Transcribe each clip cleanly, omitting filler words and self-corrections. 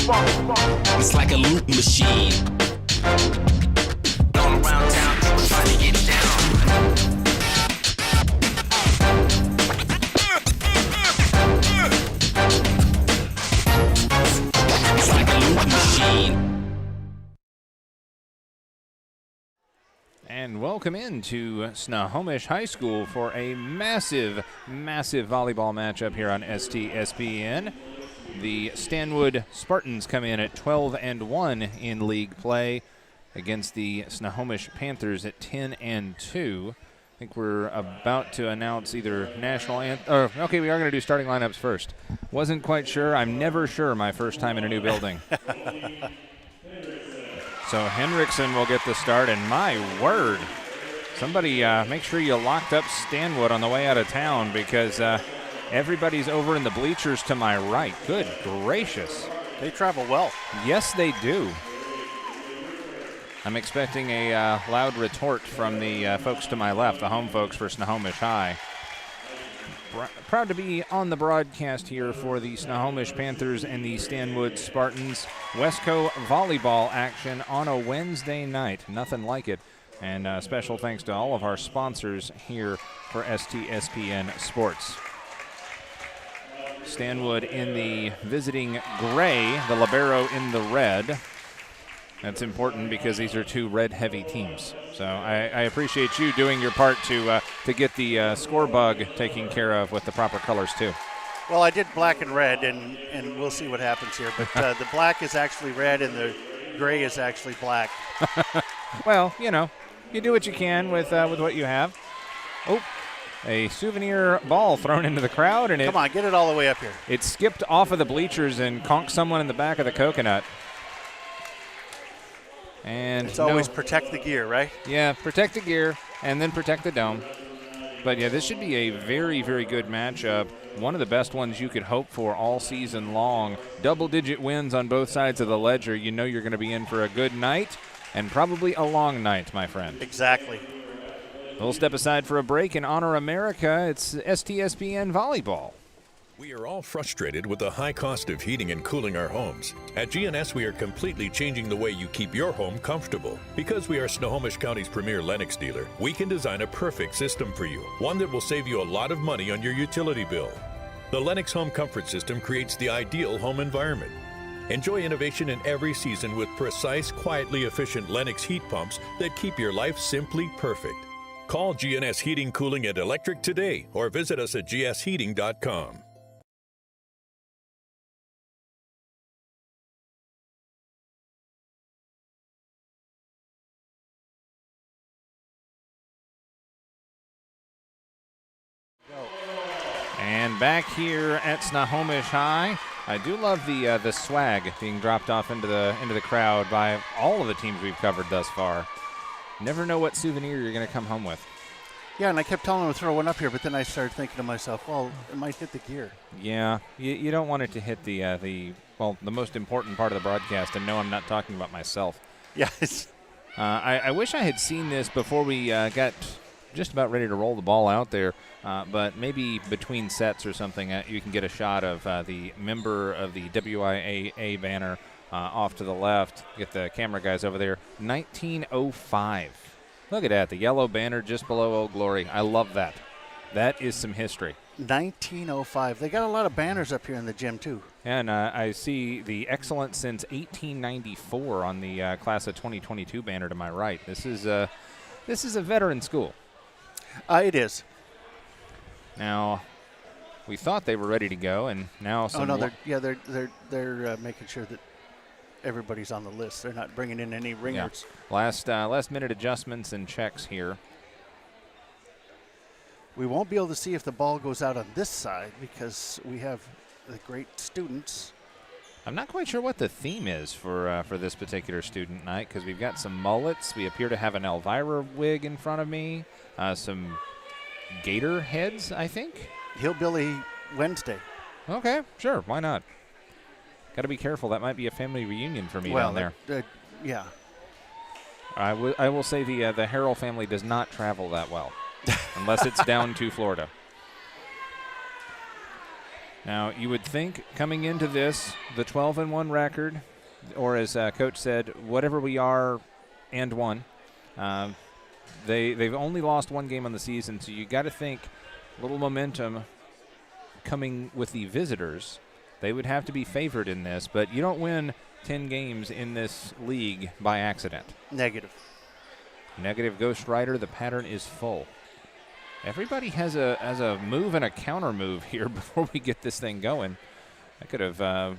It's like a loop machine. Going around town, people trying to get down. It's like a loop machine. And welcome into Snohomish High School for a massive, massive volleyball matchup here on STSPN. The Stanwood Spartans come in at 12-1 in league play against the Snohomish Panthers at 10-2. I think we're about to announce either national anthem. Okay, we are going to do starting lineups first. Wasn't quite sure. I'm never sure my first time in a new building. So Henriksen will get the start, and my word, somebody make sure you locked up Stanwood on the way out of town because everybody's over in the bleachers to my right. Good gracious. They travel well. Yes, they do. I'm expecting a loud retort from the folks to my left, the home folks for Snohomish High. Proud to be on the broadcast here for the Snohomish Panthers and the Stanwood Spartans. Westco volleyball action on a Wednesday night. Nothing like it. And special thanks to all of our sponsors here for STSPN Sports. Stanwood in the visiting gray, the libero in the red. That's important because these are two red-heavy teams. So I appreciate you doing your part to get the score bug taken care of with the proper colors too. Well, I did black and red, and we'll see what happens here. But the black is actually red, and the gray is actually black. Well, you know, you do what you can with what you have. Oh, a souvenir ball thrown into the crowd, and come on, get it all the way up here. It skipped off of the bleachers and conked someone in the back of the coconut. And it's always protect the gear, right? Yeah, protect the gear and then protect the dome. But yeah, this should be a very, very good matchup. One of the best ones you could hope for all season long. Double-digit wins on both sides of the ledger. You know you're going to be in for a good night and probably a long night, my friend. Exactly. We'll step aside for a break and honor America. It's STSPN Volleyball. We are all frustrated with the high cost of heating and cooling our homes. At GNS, we are completely changing the way you keep your home comfortable. Because we are Snohomish County's premier Lennox dealer, we can design a perfect system for you, one that will save you a lot of money on your utility bill. The Lennox Home Comfort System creates the ideal home environment. Enjoy innovation in every season with precise, quietly efficient Lennox heat pumps that keep your life simply perfect. Call GNS Heating, Cooling, and Electric today or visit us at gsheating.com. And back here at Snohomish High, I do love the swag being dropped off into the crowd by all of the teams we've covered thus far. Never know what souvenir you're going to come home with. Yeah, and I kept telling them to throw one up here, but then I started thinking to myself, well, it might hit the gear. Yeah, you don't want it to hit the most important part of the broadcast, and no, I'm not talking about myself. Yes. I wish I had seen this before we got just about ready to roll the ball out there, but maybe between sets or something, you can get a shot of the member of the WIAA banner off to the left. Get the camera guys over there. 1905. Look at that, the yellow banner just below Old Glory. I love that. That is some history. 1905. They got a lot of banners up here in the gym, too. And I see the excellent since 1894 on the class of 2022 banner to my right. This is a veteran school. It is. Now, we thought they were ready to go, and now some. Oh no, they're making sure that everybody's on the list. They're not bringing in any ringers. Yeah. Last minute adjustments and checks here. We won't be able to see if the ball goes out on this side because we have the great students. I'm not quite sure what the theme is for this particular student night because we've got some mullets. We appear to have an Elvira wig in front of me. Some gator heads, I think. Hillbilly Wednesday. Okay, sure. Why not? Got to be careful. That might be a family reunion for me down there. Yeah. I will say the Harrell family does not travel that well unless it's down to Florida. Now, you would think coming into this, the 12-1 record, or as Coach said, whatever we are and one, they've only lost one game on the season, so you got to think a little momentum coming with the visitors. They would have to be favored in this, but you don't win 10 games in this league by accident. Negative. Negative Ghost Rider, the pattern is full. Everybody has a move and a counter move here before we get this thing going. I could have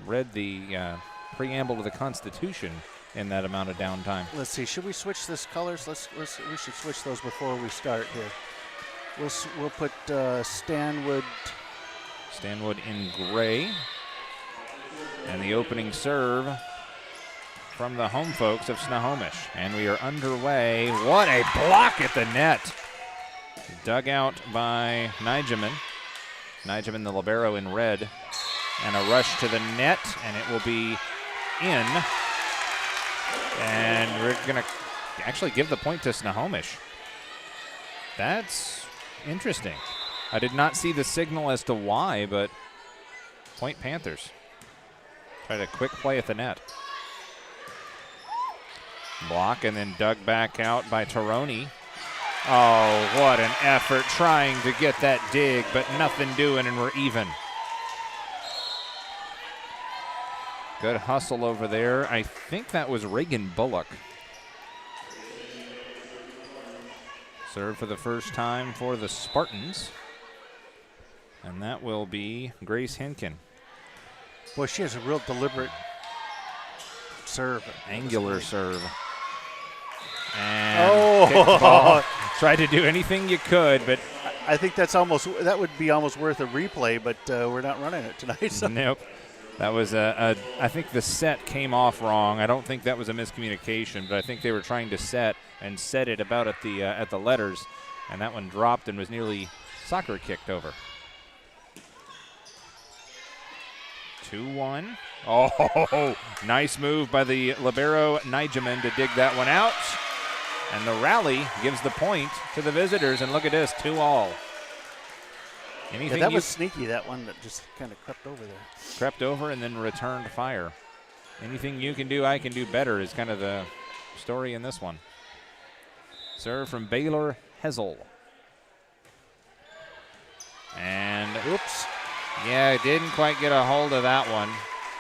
read the preamble to the Constitution in that amount of downtime. Let's see. Should we switch this colors? We should switch those before we start here. We'll put Stanwood. Stanwood in gray. And the opening serve from the home folks of Snohomish. And we are underway. What a block at the net. Dug out by Nijamin. Nijamin, the libero, in red. And a rush to the net, and it will be in. And we're going to actually give the point to Snohomish. That's interesting. I did not see the signal as to why, but point Panthers. Tried a quick play at the net. Block and then dug back out by Taroni. Oh, what an effort trying to get that dig, but nothing doing, and we're even. Good hustle over there. I think that was Reagan Bullock. Serve for the first time for the Spartans. And that will be Grace Henkin. Boy, she has a real deliberate serve. Angular serve. And oh! Tried to do anything you could, but I think that would be almost worth a replay, but we're not running it tonight. So. Nope. That was I think the set came off wrong. I don't think that was a miscommunication, but I think they were trying to set it about at the letters, and that one dropped and was nearly soccer kicked over. 2-1. Oh, nice move by the libero Nijamin to dig that one out. And the rally gives the point to the visitors, and look at this, 2-all. Yeah, that was sneaky, that one that just kind of crept over there. Crept over and then returned fire. Anything you can do, I can do better is kind of the story in this one. Serve from Baylor Hessel. And oops. Yeah, didn't quite get a hold of that one.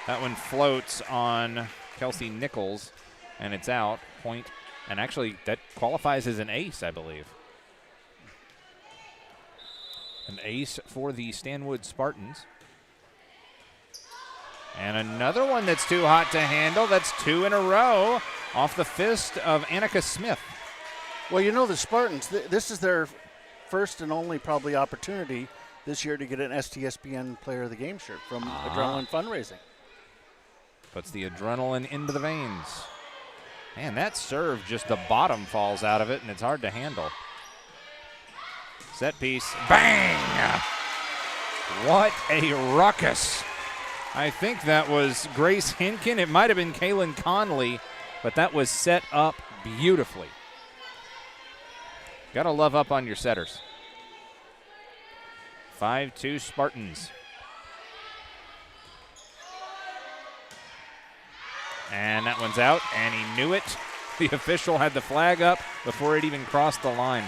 That one floats on Kelsey Nichols, and it's out. Point. And actually, that qualifies as an ace, I believe. An ace for the Stanwood Spartans. And another one that's too hot to handle. That's two in a row off the fist of Annika Smith. Well, you know, the Spartans, this is their first and only probably opportunity this year to get an STSPN Player of the Game shirt from Adrenaline Fundraising. Puts the adrenaline into the veins. Man, that serve, just the bottom falls out of it, and it's hard to handle. Set piece, bang! What a ruckus. I think that was Grace Henkin. It might have been Kaylin Conley, but that was set up beautifully. Got to love up on your setters. 5-2 Spartans. And that one's out, and he knew it. The official had the flag up before it even crossed the line.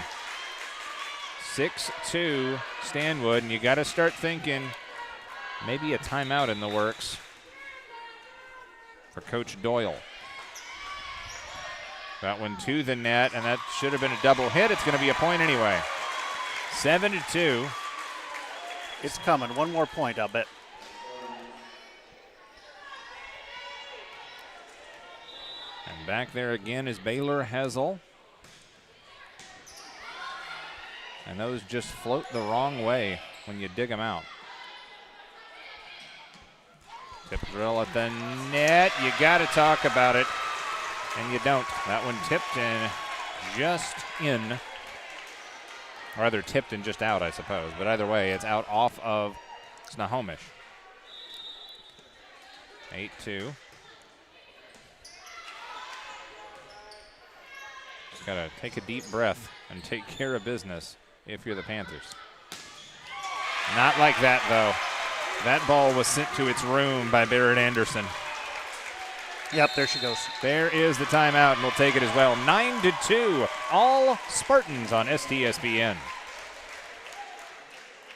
6-2 Stanwood, and you got to start thinking maybe a timeout in the works for Coach Doyle. That one to the net, and that should have been a double hit. It's going to be a point anyway. 7-2. It's coming. One more point, I'll bet. And back there again is Baylor Hessel. And those just float the wrong way when you dig them out. Tip drill at the net. You got to talk about it. And you don't. That one tipped in just in. Or rather tipped and just out, I suppose. But either way, it's out off of Snohomish. 8-2. Just got to take a deep breath and take care of business if you're the Panthers. Not like that, though. That ball was sent to its room by Barrett Anderson. Yep, there she goes. There is the timeout, and we'll take it as well. 9-2, all Spartans on STSPN.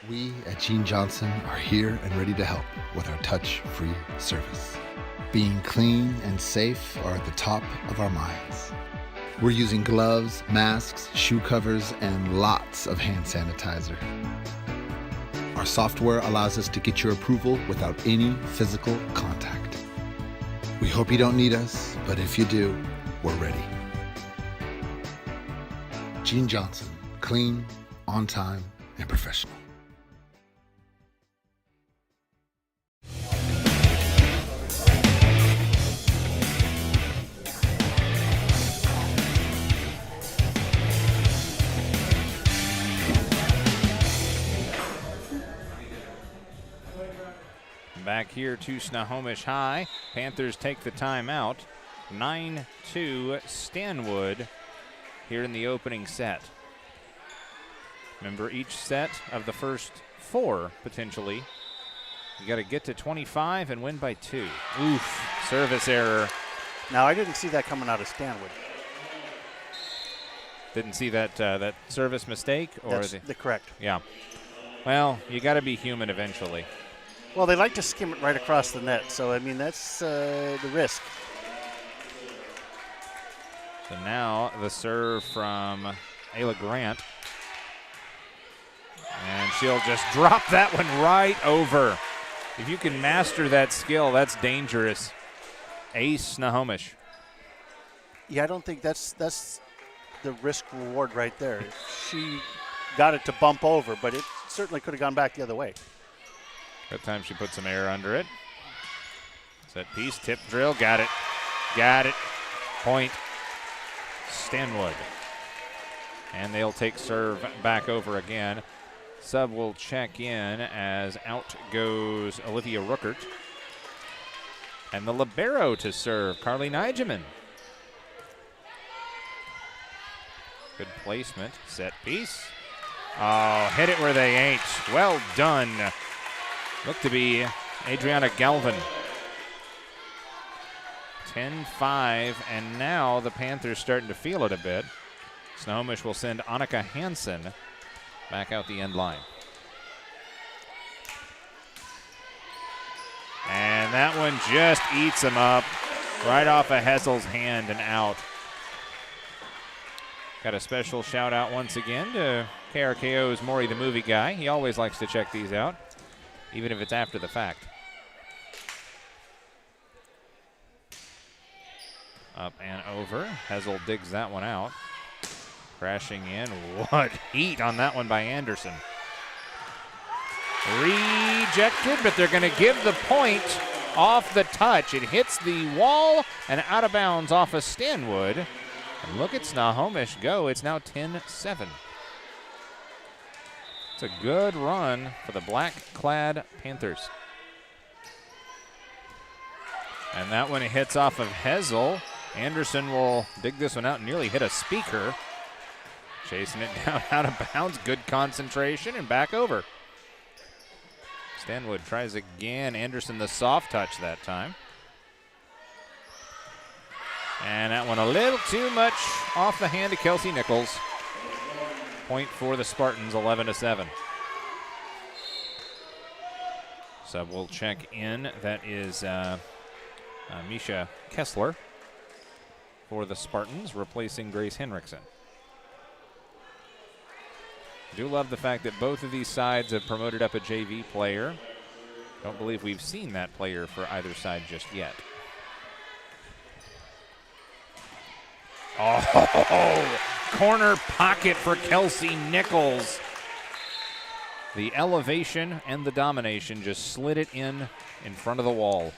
We at Gene Johnson are here and ready to help with our touch-free service. Being clean and safe are at the top of our minds. We're using gloves, masks, shoe covers, and lots of hand sanitizer. Our software allows us to get your approval without any physical contact. We hope you don't need us, but if you do, we're ready. Gene Johnson, clean, on time, and professional. Back here to Snohomish High. Panthers take the timeout. 9-2 Stanwood here in the opening set. Remember, each set of the first 4, potentially, you got to get to 25 and win by 2. Oof, service error. Now, I didn't see that coming out of Stanwood. Didn't see that that service mistake? Or That's the correct. Yeah. Well, you got to be human eventually. Well, they like to skim it right across the net, so, I mean, that's the risk. So now the serve from Ayla Grant. And she'll just drop that one right over. If you can master that skill, that's dangerous. Ace Snohomish. Yeah, I don't think that's the risk reward right there. She got it to bump over, but it certainly could have gone back the other way. That time she put some air under it. Set piece, tip drill, got it. Got it. Point. Stanwood. And they'll take serve back over again. Sub will check in as out goes Olivia Ruckert. And the libero to serve, Carly Nigeman. Good placement, set piece. Oh, hit it where they ain't. Well done. Looked to be Adriana Galvin. 10-5, and now the Panthers starting to feel it a bit. Snohomish will send Annika Hansen back out the end line. And that one just eats him up right off of Hessel's hand and out. Got a special shout out once again to KRKO's Maury the Movie Guy. He always likes to check these out, even if it's after the fact. Up and over. Hessel digs that one out. Crashing in. What heat on that one by Anderson. Rejected, but they're going to give the point off the touch. It hits the wall and out of bounds off of Stanwood. And look at Snohomish go. It's now 10-7. It's a good run for the black-clad Panthers. And that one hits off of Hessel. Anderson will dig this one out and nearly hit a speaker. Chasing it down out of bounds. Good concentration and back over. Stanwood tries again. Anderson the soft touch that time. And that one a little too much off the hand of Kelsey Nichols. Point for the Spartans, 11-7. Sub will check in. That is Misha Kessler for the Spartans, replacing Grace Henriksen. Do love the fact that both of these sides have promoted up a JV player. Don't believe we've seen that player for either side just yet. Oh, corner pocket for Kelsey Nichols. The elevation and the domination just slid it in front of the wall.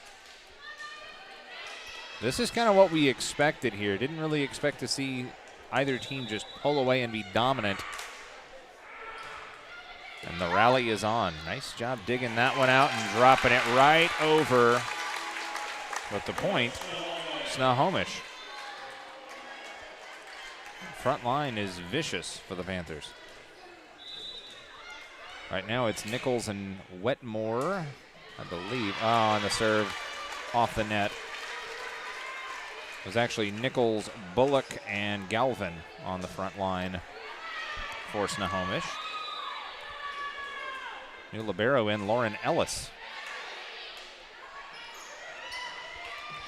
This is kind of what we expected here. Didn't really expect to see either team just pull away and be dominant. And the rally is on. Nice job digging that one out and dropping it right over. But the point, Snohomish. Front line is vicious for the Panthers. Right now it's Nichols and Wetmore I believe. Oh, on the serve off the net. It was actually Nichols, Bullock, and Galvin on the front line for Snohomish. New libero in, Lauren Ellis.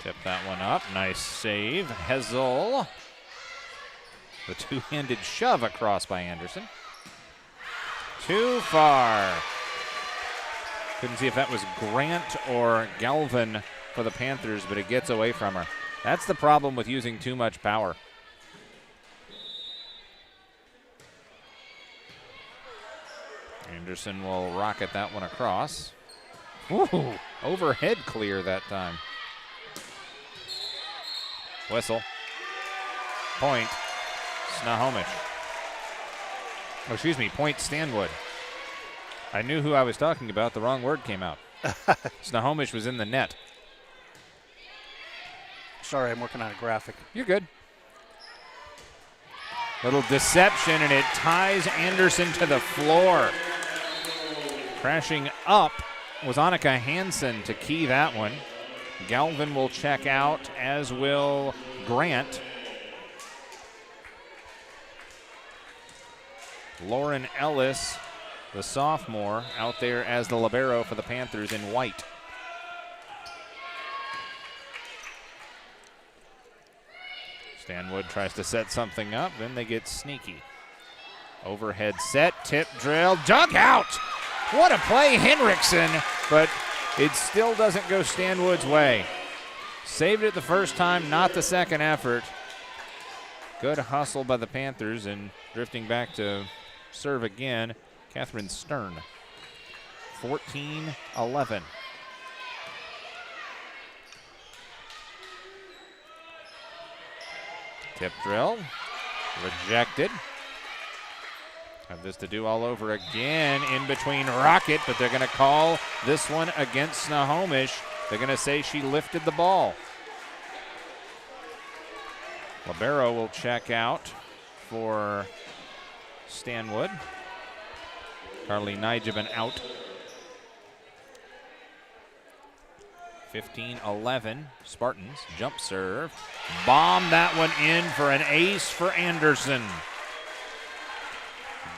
Tip that one up. Nice save. Hezel. The two-handed shove across by Anderson. Too far. Couldn't see if that was Grant or Galvin for the Panthers, but it gets away from her. That's the problem with using too much power. Anderson will rocket that one across. Ooh, overhead clear that time. Whistle. Point. Snohomish. Oh, excuse me, point Stanwood. I knew who I was talking about. The wrong word came out. Snohomish was in the net. Sorry, I'm working on a graphic. You're good. Little deception, and it ties Anderson to the floor. Crashing up was Annika Hansen to key that one. Galvin will check out, as will Grant. Lauren Ellis, the sophomore, out there as the libero for the Panthers in white. Stanwood tries to set something up, then they get sneaky. Overhead set, tip drill, dug out! What a play, Henriksen, but it still doesn't go Stanwood's way. Saved it the first time, not the second effort. Good hustle by the Panthers, and drifting back to serve again, Catherine Stern. 14-11. Tip drill, rejected. Have this to do all over again in between Rocket, but they're going to call this one against Snohomish. They're going to say she lifted the ball. Libero will check out for Stanwood. Carly Nijeben out. 15-11, Spartans, jump serve. Bomb that one in for an ace for Anderson.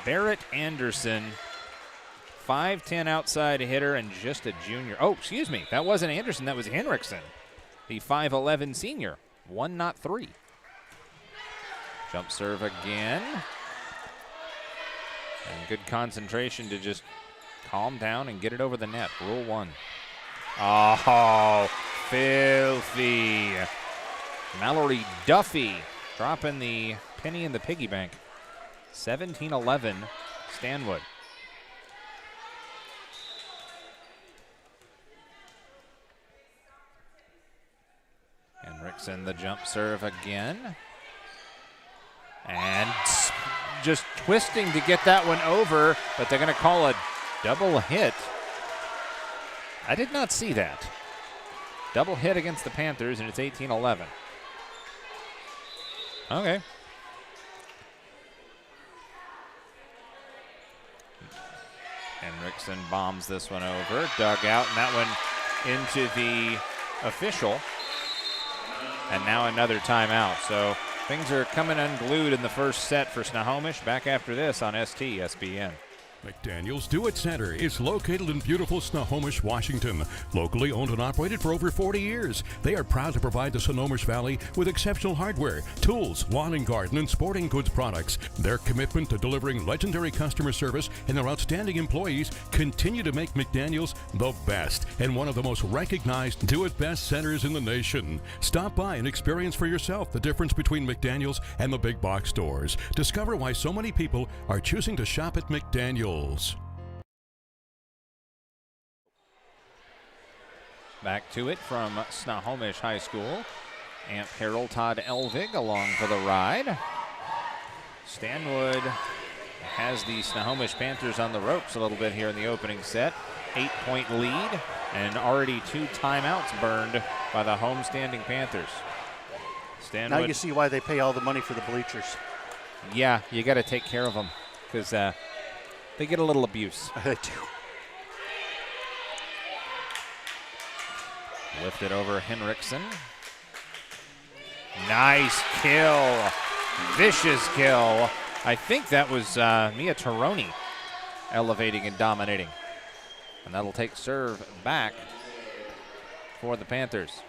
Barrett Anderson, 5'10" outside hitter and just a junior. Oh, excuse me, that wasn't Anderson, that was Henriksen, the 5'11" senior. 1, not 3. Jump serve again. And good concentration to just calm down and get it over the net. Rule 1. Oh, filthy. Mallory Duffy dropping the penny in the piggy bank. 17-11, Stanwood. Henriksen, the jump serve again. And just twisting to get that one over, but they're going to call a double hit. I did not see that. Double hit against the Panthers, and it's 18-11. Okay. Henriksen bombs this one over, dug out, and that one into the official. And now another timeout. So things are coming unglued in the first set for Snohomish. Back after this on STSPN. McDaniel's Do-It Center is located in beautiful Snohomish, Washington. Locally owned and operated for over 40 years. They are proud to provide the Snohomish Valley with exceptional hardware, tools, lawn and garden, and sporting goods products. Their commitment to delivering legendary customer service and their outstanding employees continue to make McDaniel's the best and one of the most recognized Do-It-Best centers in the nation. Stop by and experience for yourself the difference between McDaniel's and the big box stores. Discover why so many people are choosing to shop at McDaniel's. Back to it from Snohomish High School. Amp Harrell, Todd Elvig along for the ride. Stanwood has the Snohomish Panthers on the ropes a little bit here in the opening set. 8-point lead and already 2 timeouts burned by the homestanding Panthers. Stanwood, now you see why they pay all the money for the bleachers. Yeah, you got to take care of them because they get a little abuse. They do. Lifted over Henriksen. Nice kill. Vicious kill. I think that was Mia Taroni elevating and dominating. And that'll take serve back for the Panthers.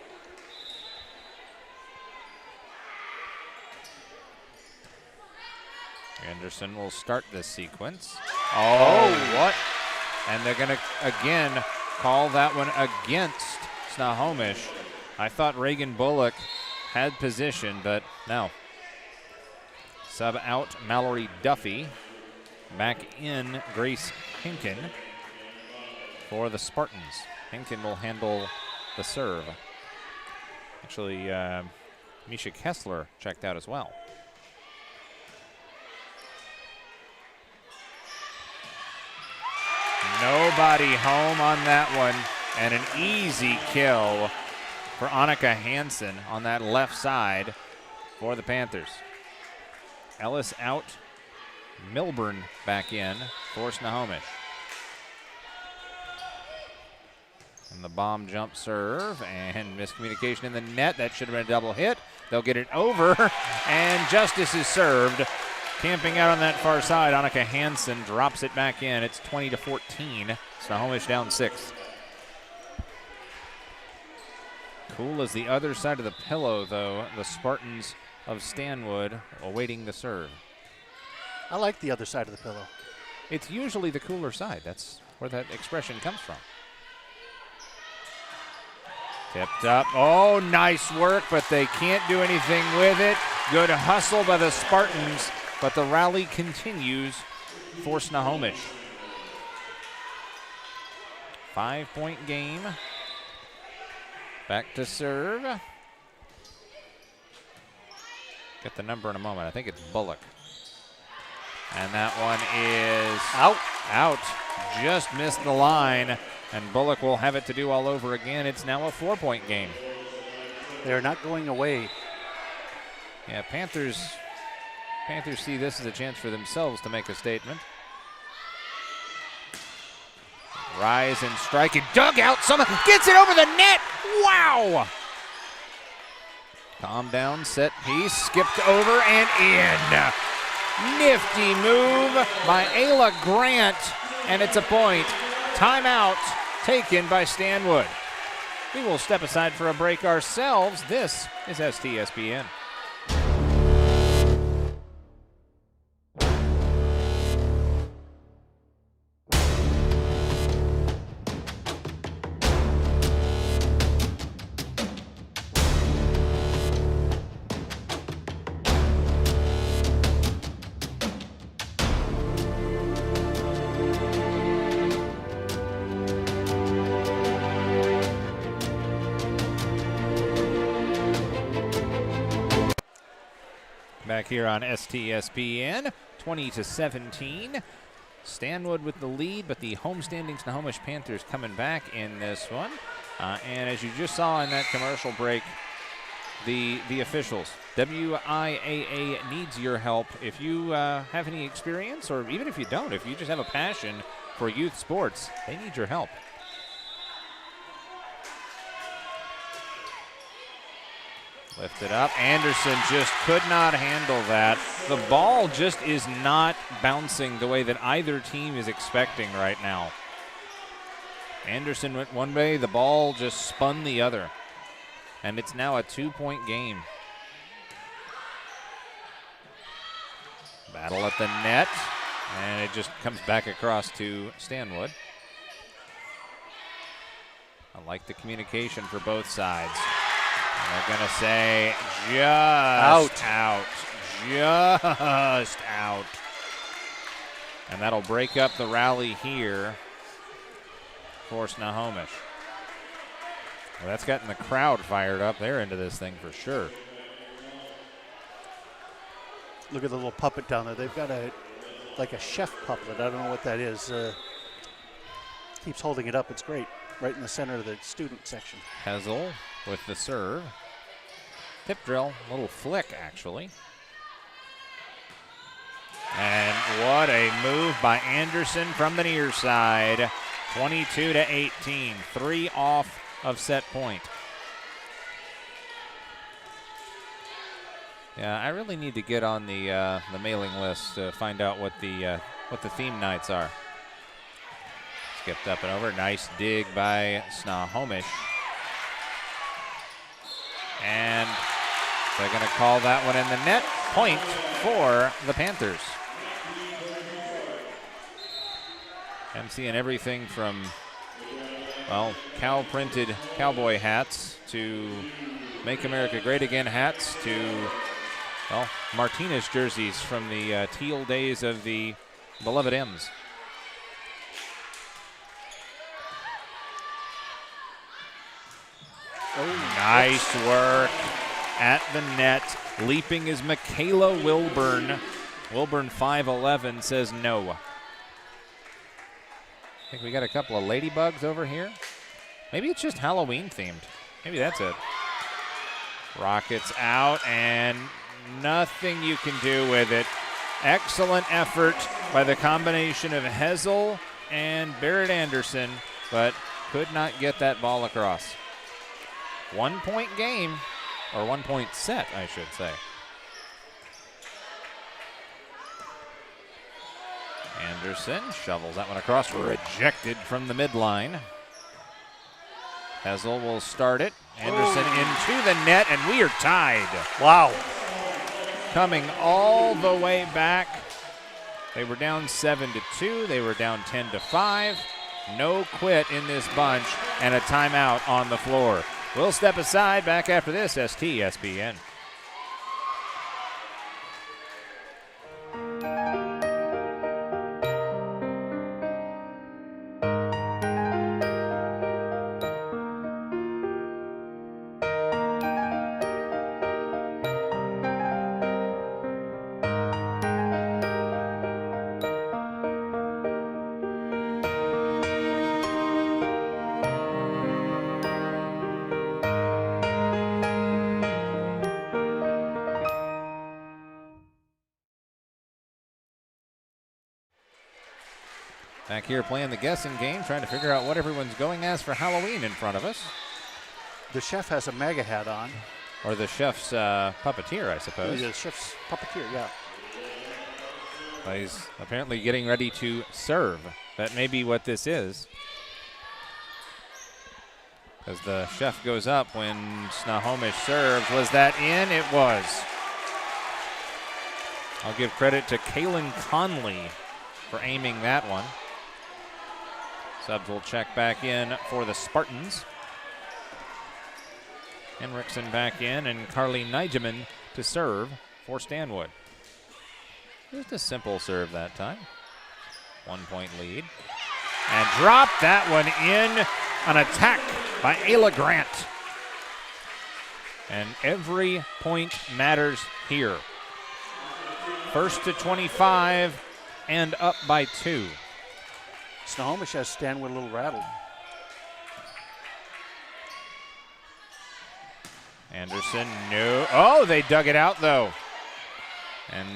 Anderson will start this sequence. Oh, what? And they're going to, again, call that one against Snohomish. I thought Reagan Bullock had position, but no. Sub out Mallory Duffy. Back in Grace Hinken for the Spartans. Hinken will handle the serve. Actually, Misha Kessler checked out as well. Nobody home on that one, and an easy kill for Annika Hansen on that left side for the Panthers. Ellis out, Milburn back in for Snohomish. And the bomb jump serve and miscommunication in the net. That should have been a double hit. They'll get it over, and justice is served. Camping out on that far side, Annika Hansen drops it back in. It's 20-14. Snohomish down 6. Cool as the other side of the pillow, though. The Spartans of Stanwood awaiting the serve. I like the other side of the pillow. It's usually the cooler side. That's where that expression comes from. Tipped up. Oh, nice work, but they can't do anything with it. Good hustle by the Spartans, but the rally continues for Snohomish. 5-point game. Back to serve. Get the number in a moment. I think it's Bullock. And that one is out. Out. Just missed the line. And Bullock will have it to do all over again. It's now a 4-point game. They're not going away. Yeah, Panthers see this as a chance for themselves to make a statement. Rise and strike, and dug out. Someone gets it over the net. Wow! Calm down, set piece, skipped over and in. Nifty move by Ayla Grant, and it's a point. Timeout taken by Stanwood. We will step aside for a break ourselves. This is STSPN. Back here on STSPN, 20-17. Stanwood with the lead, but the homestanding Snohomish Panthers coming back in this one. And as you just saw in that commercial break, the officials, WIAA needs your help. If you have any experience, or even if you don't, if you just have a passion for youth sports, they need your help. Lifted up. Anderson just could not handle that. The ball just is not bouncing the way that either team is expecting right now. Anderson went one way, the ball just spun the other. And it's now a 2-point game. Battle at the net. And it just comes back across to Stanwood. I like the communication for both sides. They're going to say just out. Just out. And that'll break up the rally here for Snohomish. Well, that's gotten the crowd fired up. They're into this thing for sure. Look at the little puppet down there. They've got like a chef puppet. I don't know what that is. Keeps holding it up. It's great. Right in the center of the student section. Hessel with the serve. Tip drill, little flick actually. And what a move by Anderson from the near side. 22-18, 3 off of set point. Yeah, I really need to get on the mailing list to find out what the theme nights are. Skipped up and over. Nice dig by Snohomish. And they're going to call that one in the net. Point for the Panthers. I'm seeing everything from, well, cow-printed cowboy hats to Make America Great Again hats to, well, Martinez jerseys from the teal days of the beloved M's. Oh, nice work at the net. Leaping is Michaela Wilburn. Wilburn 5'11", says no. I think we got a couple of ladybugs over here. Maybe it's just Halloween themed. Maybe that's it. Rockets out and nothing you can do with it. Excellent effort by the combination of Hessel and Barrett Anderson, but could not get that ball across. 1 point game, or 1 point set, I should say. Anderson shovels that one across, rejected from the midline. Hessel will start it. Anderson into the net, and we are tied. wow. Coming all the way back. They were down 7-2. They were down 10-5. No quit in this bunch, and a timeout on the floor. We'll step aside. Back after this, STSPN. Back here playing the guessing game, trying to figure out what everyone's going as for Halloween in front of us. The chef has a mega hat on. Or the chef's puppeteer, I suppose. The chef's puppeteer, yeah. He's apparently getting ready to serve. That may be what this is. As the chef goes up when Snohomish serves. Was that in? It was. I'll give credit to Kaylin Conley for aiming that one. Subs will check back in for the Spartans. Henriksen back in, and Carly Nigeman to serve for Stanwood. Just a simple serve that time. 1 point lead. And drop that one in. An attack by Ayla Grant. And every point matters here. First to 25 and up by 2. Snohomish has Stanwood a little rattled. Anderson, no. Oh, they dug it out, though. And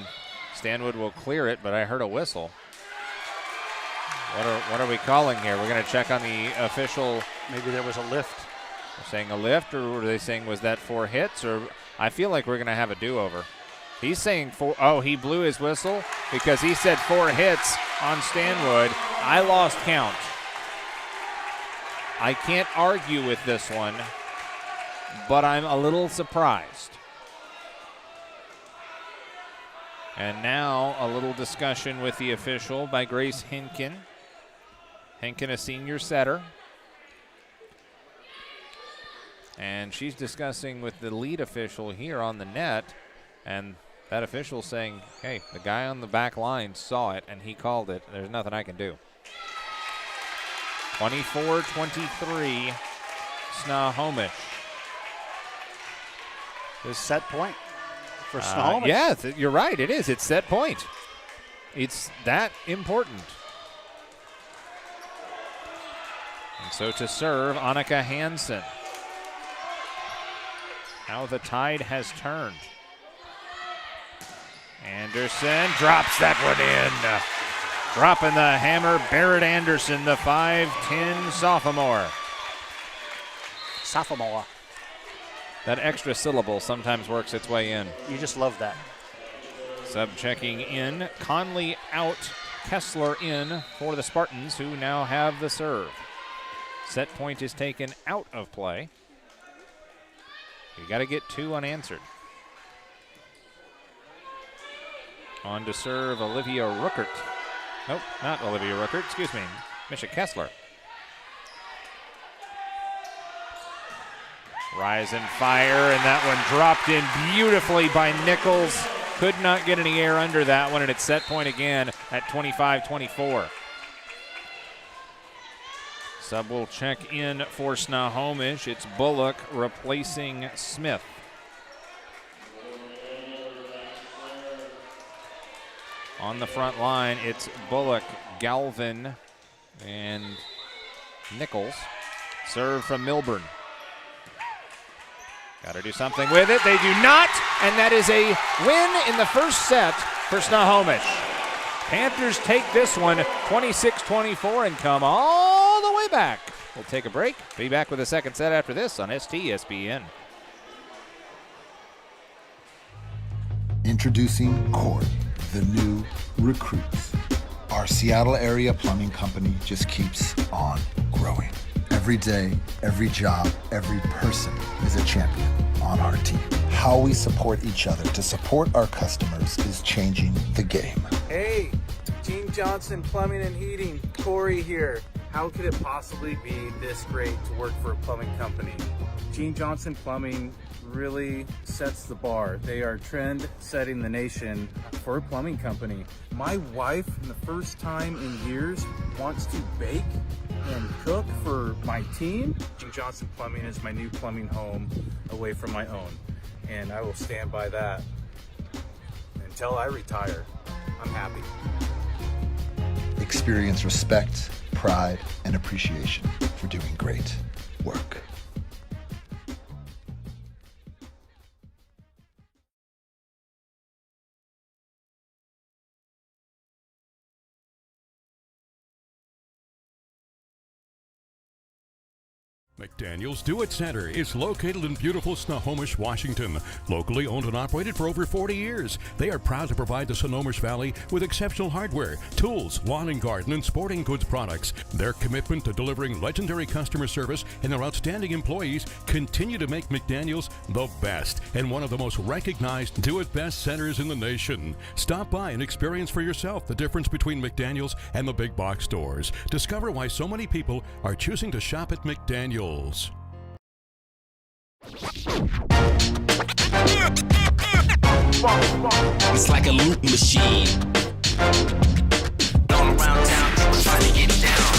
Stanwood will clear it, but I heard a whistle. What are we calling here? We're going to check on the official. Maybe there was a lift. We're saying a lift, or were they saying was that 4 hits? Or I feel like we're going to have a do-over. He's saying 4. Oh, he blew his whistle because he said 4 hits on Stanwood. I lost count. I can't argue with this one, but I'm a little surprised. And now a little discussion with the official by Grace Henkin. Henkin, a senior setter. And she's discussing with the lead official here on the net, and that official saying, hey, the guy on the back line saw it and he called it. There's nothing I can do. 24-23, Snohomish. This set point for Snohomish. Yeah, you're right. It is. It's set point. It's that important. And so to serve, Annika Hansen. Now the tide has turned. Anderson drops that one in. Dropping the hammer, Barrett Anderson, the 5'10" sophomore. Sophomore. That extra syllable sometimes works its way in. You just love that. Sub checking in. Conley out. Kessler in for the Spartans, who now have the serve. Set point is taken out of play. You got to get 2 unanswered. On to serve Olivia Ruckert. Nope, not Olivia Ruckert, excuse me, Misha Kessler. Rise and fire, and that one dropped in beautifully by Nichols. Could not get any air under that one, and it's set point again at 25-24. Sub will check in for Snohomish. It's Bullock replacing Smith. On the front line, it's Bullock, Galvin, and Nichols. Serve from Milburn. Got to do something with it. They do not, and that is a win in the first set for Snohomish. Panthers take this one 26-24 and come all the way back. We'll take a break. Be back with a second set after this on STSPN. Introducing Corey, the new recruits. Our Seattle area plumbing company just keeps on growing. Every day, every job, every person is a champion on our team. How we support each other to support our customers is changing the game. Hey, Gene Johnson Plumbing and Heating, Corey here. How could it possibly be this great to work for a plumbing company? Gene Johnson Plumbing really sets the bar. They are trend setting the nation for a plumbing company. My wife, for the first time in years, wants to bake and cook for my team. Gene Johnson Plumbing is my new plumbing home away from my own, and I will stand by that until I retire. I'm happy. Experience respect, pride, and appreciation for doing great work. McDaniel's Do It Center is located in beautiful Snohomish, Washington. Locally owned and operated for over 40 years, they are proud to provide the Snohomish Valley with exceptional hardware, tools, lawn and garden, and sporting goods products. Their commitment to delivering legendary customer service and their outstanding employees continue to make McDaniel's the best and one of the most recognized Do It Best centers in the nation. Stop by and experience for yourself the difference between McDaniel's and the big box stores. Discover why so many people are choosing to shop at McDaniel's. It's like a loop machine. Going around town, trying to get down.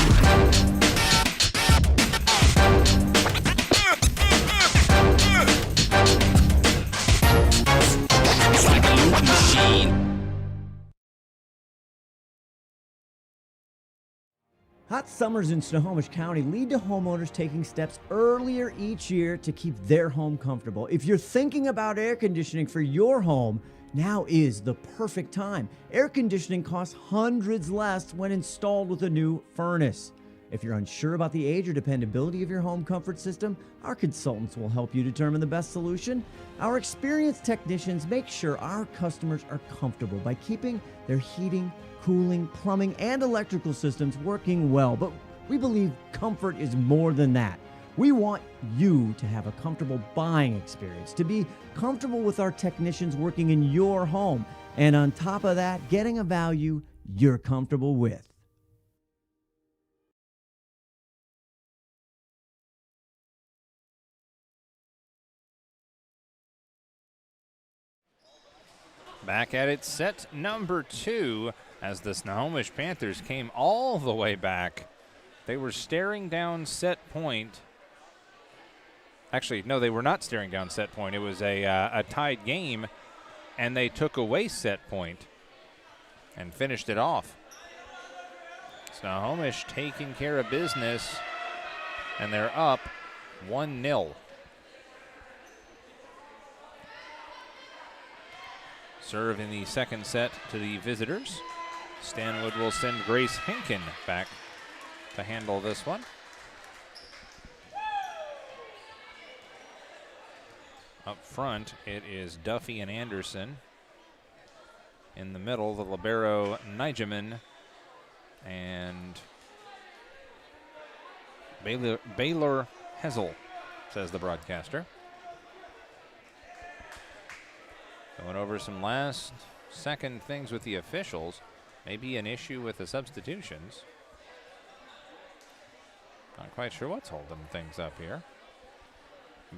It's like a loop machine. Hot summers in Snohomish County lead to homeowners taking steps earlier each year to keep their home comfortable. If you're thinking about air conditioning for your home, now is the perfect time. Air conditioning costs hundreds less when installed with a new furnace. If you're unsure about the age or dependability of your home comfort system, our consultants will help you determine the best solution. Our experienced technicians make sure our customers are comfortable by keeping their heating, cooling, plumbing, and electrical systems working well. But we believe comfort is more than that. We want you to have a comfortable buying experience, to be comfortable with our technicians working in your home, and on top of that, getting a value you're comfortable with. Back at it, set number 2, as the Snohomish Panthers came all the way back. They were staring down set point. Actually, no, they were not staring down set point. It was a tied game, and they took away set point and finished it off. Snohomish taking care of business, and they're up 1-0. Serve in the second set to the visitors. Stanwood will send Grace Henkin back to handle this one. Up front, it is Duffy and Anderson. In the middle, the libero Nijaman and Baylor Hessel, says the broadcaster. Going over some last second things with the officials. Maybe an issue with the substitutions. Not quite sure what's holding things up here.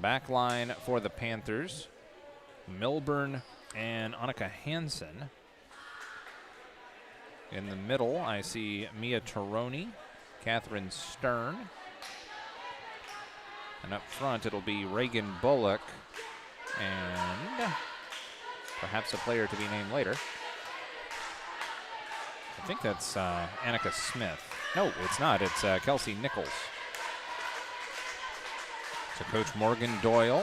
Back line for the Panthers. Milburn and Annika Hansen. In the middle, I see Mia Taroni, Catherine Stern. And up front, it'll be Reagan Bullock and perhaps a player to be named later. I think that's Annika Smith. No, it's not. It's Kelsey Nichols. So Coach Morgan Doyle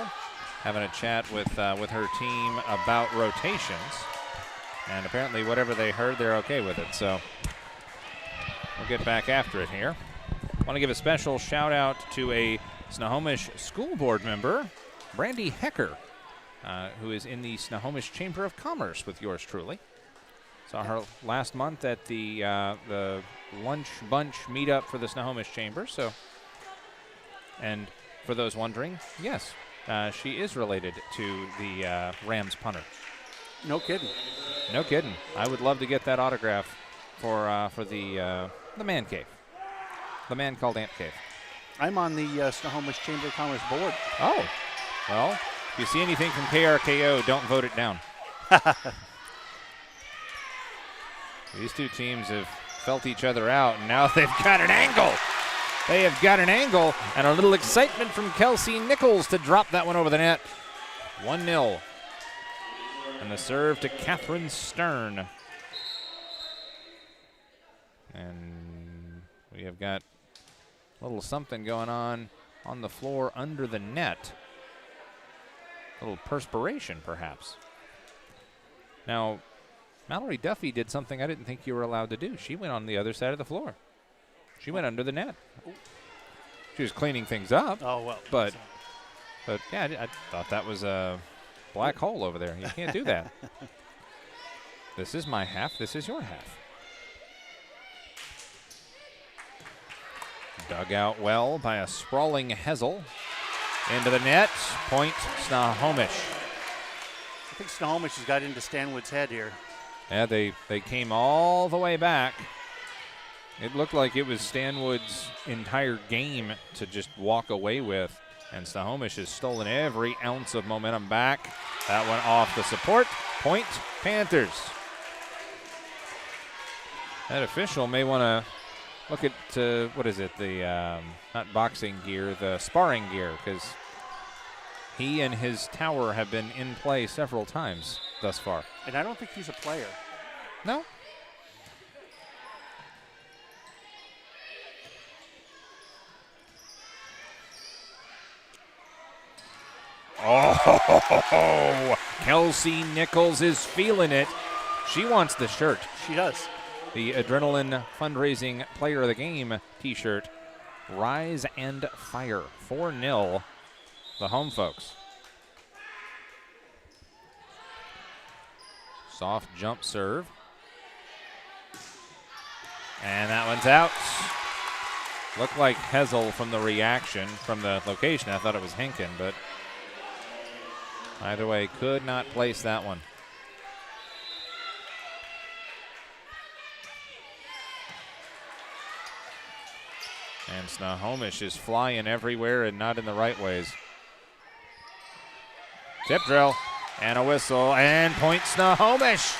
having a chat with her team about rotations. And apparently whatever they heard, they're okay with it. So we'll get back after it here. I want to give a special shout out to a Snohomish school board member, Brandy Hecker, who is in the Snohomish Chamber of Commerce with yours truly. Saw her last month at the lunch bunch meetup for the Snohomish Chamber. So, and for those wondering, yes, she is related to the Rams punter. No kidding. No kidding. I would love to get that autograph for the man cave, the man called Ant Cave. I'm on the Snohomish Chamber of Commerce board. Oh, well, if you see anything from KRKO, don't vote it down. These two teams have felt each other out, and now they've got an angle. They have got an angle, and a little excitement from Kelsey Nichols to drop that one over the net. 1-0. And the serve to Catherine Stern. And we have got a little something going on the floor under the net. A little perspiration, perhaps. Now, Mallory Duffy did something I didn't think you were allowed to do. She went on the other side of the floor. She went under the net. She was cleaning things up. Oh, well. But yeah, I thought that was a black hole over there. You can't do that. This is my half. This is your half. Dug out well by a sprawling Hessel. Into the net. Point Snohomish. I think Snohomish has got into Stanwood's head here. Yeah, they came all the way back. It looked like it was Stanwood's entire game to just walk away with. And Snohomish has stolen every ounce of momentum back. That one off the support. Point Panthers. That official may want to look at, what is it, the, not boxing gear, the sparring gear, because he and his tower have been in play several times thus far. And I don't think he's a player. No? Oh, Kelsey Nichols is feeling it. She wants the shirt. She does. The Adrenaline Fundraising Player of the Game t-shirt. Rise and Fire. 4-0, the home folks. Soft jump serve. And that one's out. Looked like Hessel from the reaction, from the location. I thought it was Henkin, but either way, could not place that one. And Snohomish is flying everywhere and not in the right ways. Tip drill and a whistle and point Snohomish.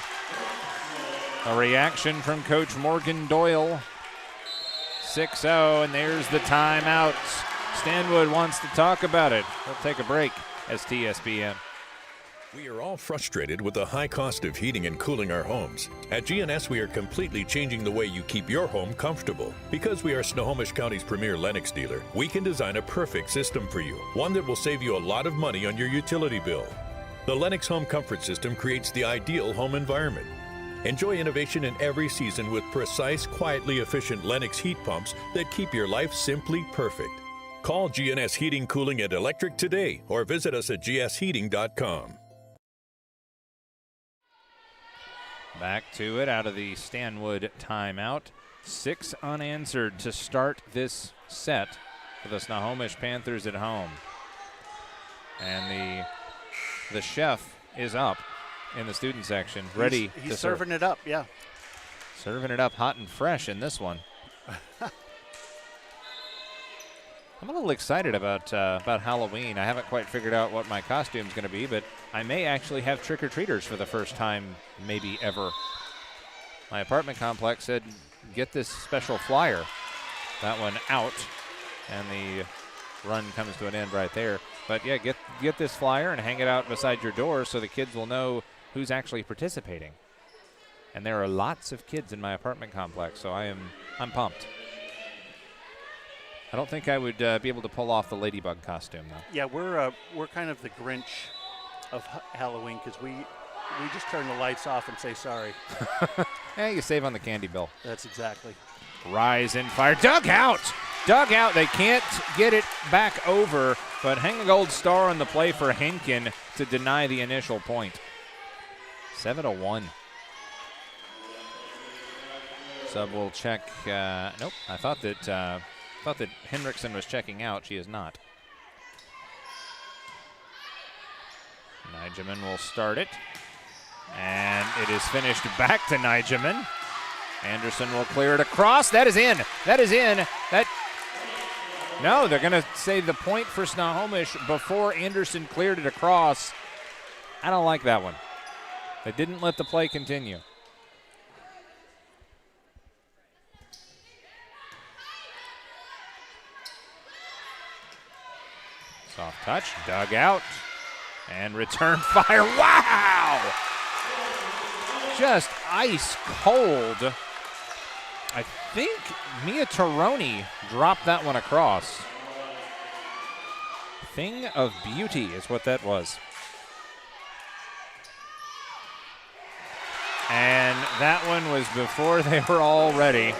A reaction from Coach Morgan Doyle. 6-0, and there's the timeout. Stanwood wants to talk about it. We'll take a break. STSPN. We are all frustrated with the high cost of heating and cooling our homes. At GNS, we are completely changing the way you keep your home comfortable. Because we are Snohomish County's premier Lennox dealer, we can design a perfect system for you, one that will save you a lot of money on your utility bill. The Lennox Home Comfort System creates the ideal home environment. Enjoy innovation in every season with precise, quietly efficient Lennox heat pumps that keep your life simply perfect. Call GNS Heating, Cooling, and Electric today or visit us at gsheating.com. Back to it out of the Stanwood timeout. 6 unanswered to start this set for the Snohomish Panthers at home. And the chef is up in the student section, ready He's to serving it up, yeah. Serving it up hot and fresh in this one. I'm a little excited about Halloween. I haven't quite figured out what my costume's going to be, but I may actually have trick-or-treaters for the first time, maybe ever. My apartment complex said, get this special flyer. That one out, and the run comes to an end right there. But yeah, get this flyer and hang it out beside your door so the kids will know who's actually participating. And there are lots of kids in my apartment complex, so I'm pumped. I don't think I would be able to pull off the ladybug costume, though. Yeah, we're kind of the Grinch of Halloween because we just turn the lights off and say sorry. Hey, you save on the candy bill. That's exactly. Rise and fire. Dug out! Dug out. They can't get it back over, but hang a gold star on the play for Henkin to deny the initial point. 7-1. Sub will check. Nope. I thought that Henriksen was checking out. She is not. Nijeman will start it. And it is finished back to Nijeman. Anderson will clear it across. That is in. That is in. No, they're going to say the point for Snohomish before Anderson cleared it across. I don't like that one. They didn't let the play continue. Soft touch, dug out, and return fire. Wow! Just ice cold. I think Mia Taroni dropped that one across. Thing of beauty is what that was. And that one was before they were all ready.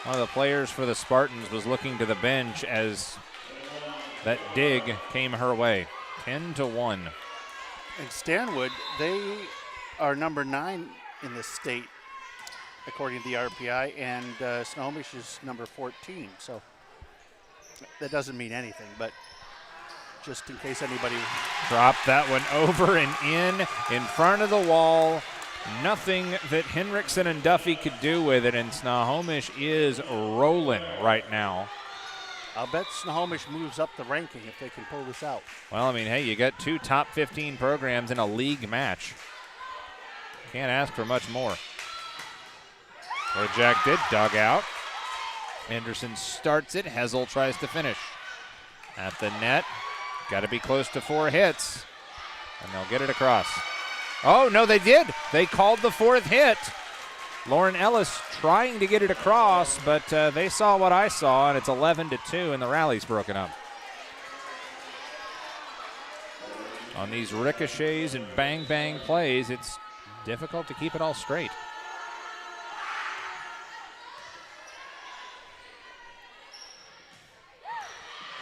One of the players for the Spartans was looking to the bench as that dig came her way. 10-1. And Stanwood, they are number 9 in the state, according to the RPI, and Snohomish is number 14. So that doesn't mean anything, but just in case anybody. Dropped that one over and in front of the wall. Nothing that Henriksen and Duffy could do with it, and Snohomish is rolling right now. I'll bet Snohomish moves up the ranking if they can pull this out. Well, I mean, hey, you got 2 top 15 programs in a league match. Can't ask for much more. Rejected, dug out. Anderson starts it. Hessel tries to finish. At the net, got to be close to 4 hits, and they'll get it across. Oh, no, they did. They called the 4th hit. Lauren Ellis trying to get it across, but they saw what I saw, and it's 11-2, and the rally's broken up. On these ricochets and bang-bang plays, it's difficult to keep it all straight.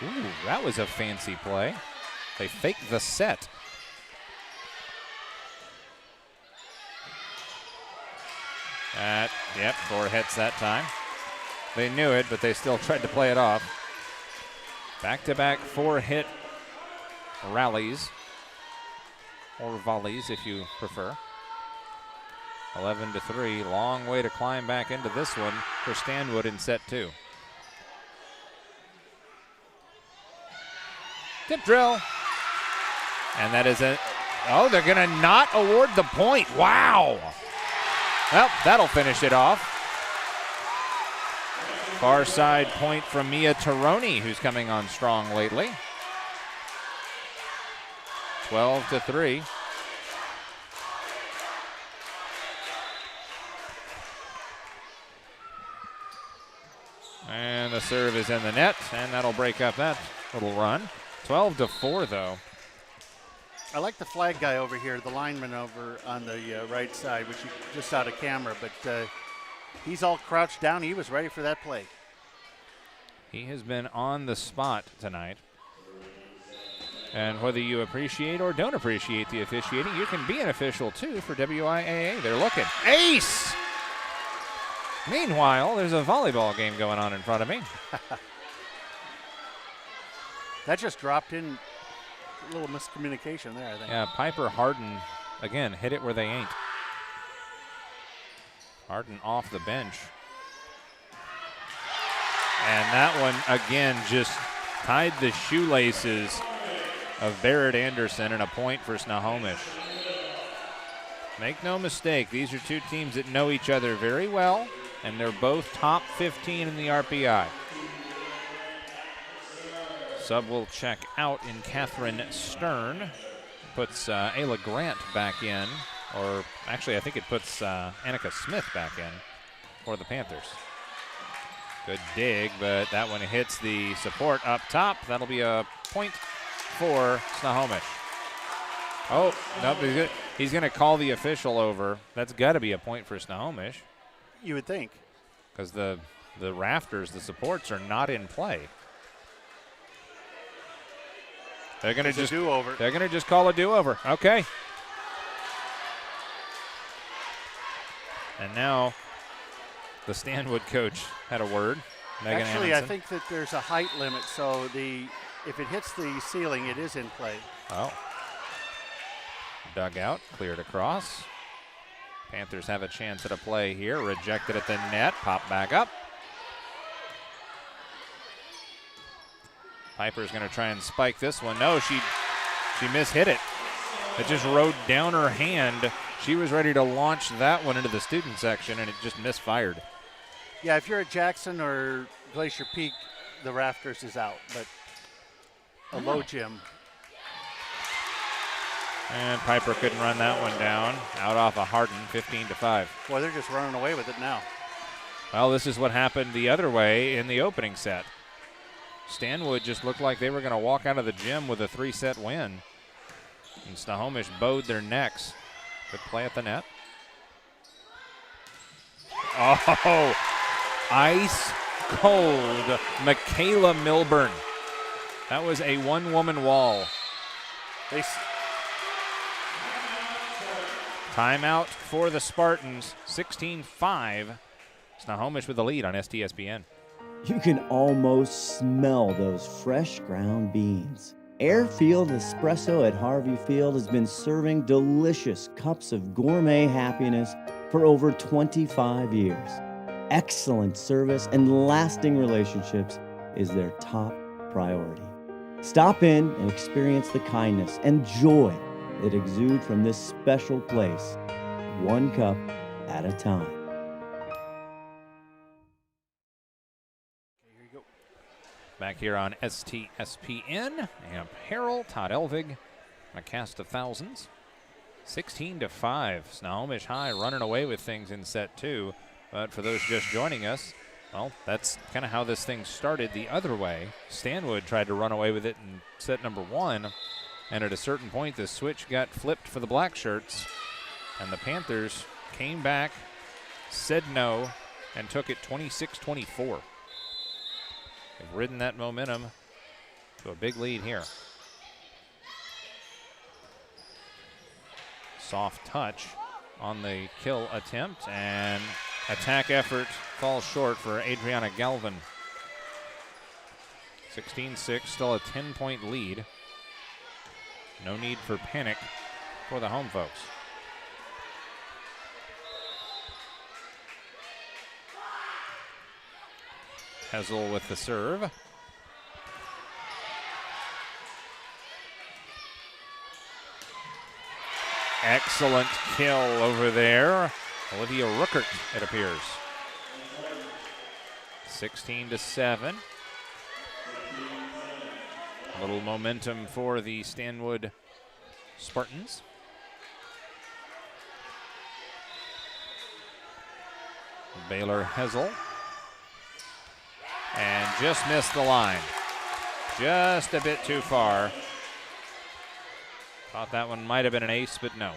Ooh, that was a fancy play. They faked the set. Yep, 4 hits that time. They knew it, but they still tried to play it off. Back-to-back 4-hit rallies, or volleys if you prefer. 11-3, long way to climb back into this one for Stanwood in set 2. Tip drill. And that is it. Oh, they're going to not award the point. Wow. Well, that'll finish it off. Far side point from Mia Taroni, who's coming on strong lately. 12-3. And the serve is in the net, and that'll break up that little run. 12-4, though. I like the flag guy over here, the lineman over on the right side, which is just out of camera, but he's all crouched down. He was ready for that play. He has been on the spot tonight. And whether you appreciate or don't appreciate the officiating, you can be an official too for WIAA. They're looking. Ace! Meanwhile, there's a volleyball game going on in front of me. That just dropped in. A little miscommunication there, I think. Yeah, Piper Harden, again, hit it where they ain't. Harden off the bench. And that one, again, just tied the shoelaces of Barrett Anderson, and a point for Snohomish. Make no mistake, these are two teams that know each other very well, and they're both top 15 in the RPI. Sub will check out in Catherine Stern. Puts Ayla Grant back in, or actually I think it puts Annika Smith back in for the Panthers. Good dig, but that one hits the support up top. That'll be a point for Snohomish. Oh, nope, he's going to call the official over. That's got to be a point for Snohomish. You would think. Because the rafters, the supports are not in play. They're going to just do-over. They're going to just call a do-over. Okay. And now the Stanwood coach had a word. Megan Actually, Amundsen. I think that there's a height limit, so if it hits the ceiling, it is in play. Oh. Dugout, cleared across. Panthers have a chance at a play here. Rejected at the net, pop back up. Piper's going to try and spike this one. No, she mishit it. It just rode down her hand. She was ready to launch that one into the student section, and it just misfired. Yeah, if you're at Jackson or Glacier Peak, the rafters is out, but a low gym. And Piper couldn't run that one down. Out off of Harden, 15-5. Boy, they're just running away with it now. Well, this is what happened the other way in the opening set. Stanwood just looked like they were going to walk out of the gym with a 3-set win. And Snohomish bowed their necks. Good play at the net. Oh, ice cold Michaela Milburn. That was a one-woman wall. Timeout for the Spartans, 16-5. Snohomish with the lead on STSPN. You can almost smell those fresh ground beans. Airfield Espresso at Harvey Field has been serving delicious cups of gourmet happiness for over 25 years. Excellent service and lasting relationships is their top priority. Stop in and experience the kindness and joy that exude from this special place, one cup at a time. Back here on STSPN, Amp Harrell, Todd Elvig, a cast of thousands. 16-5, Snohomish High running away with things in set two. But for those just joining us, well, that's kind of how this thing started the other way. Stanwood tried to run away with it in set number one, and at a certain point, the switch got flipped for the black shirts, and the Panthers came back, said no, and took it 26-24. They've ridden that momentum to a big lead here. Soft touch on the kill attempt, and attack effort falls short for Adriana Galvin. 16-6, still a 10-point lead. No need for panic for the home folks. Hessel with the serve. Excellent kill over there. Olivia Ruckert, it appears. 16-7. A little momentum for the Stanwood Spartans. Baylor Hessel. And just missed the line. Just a bit too far. Thought that one might have been an ace, but no.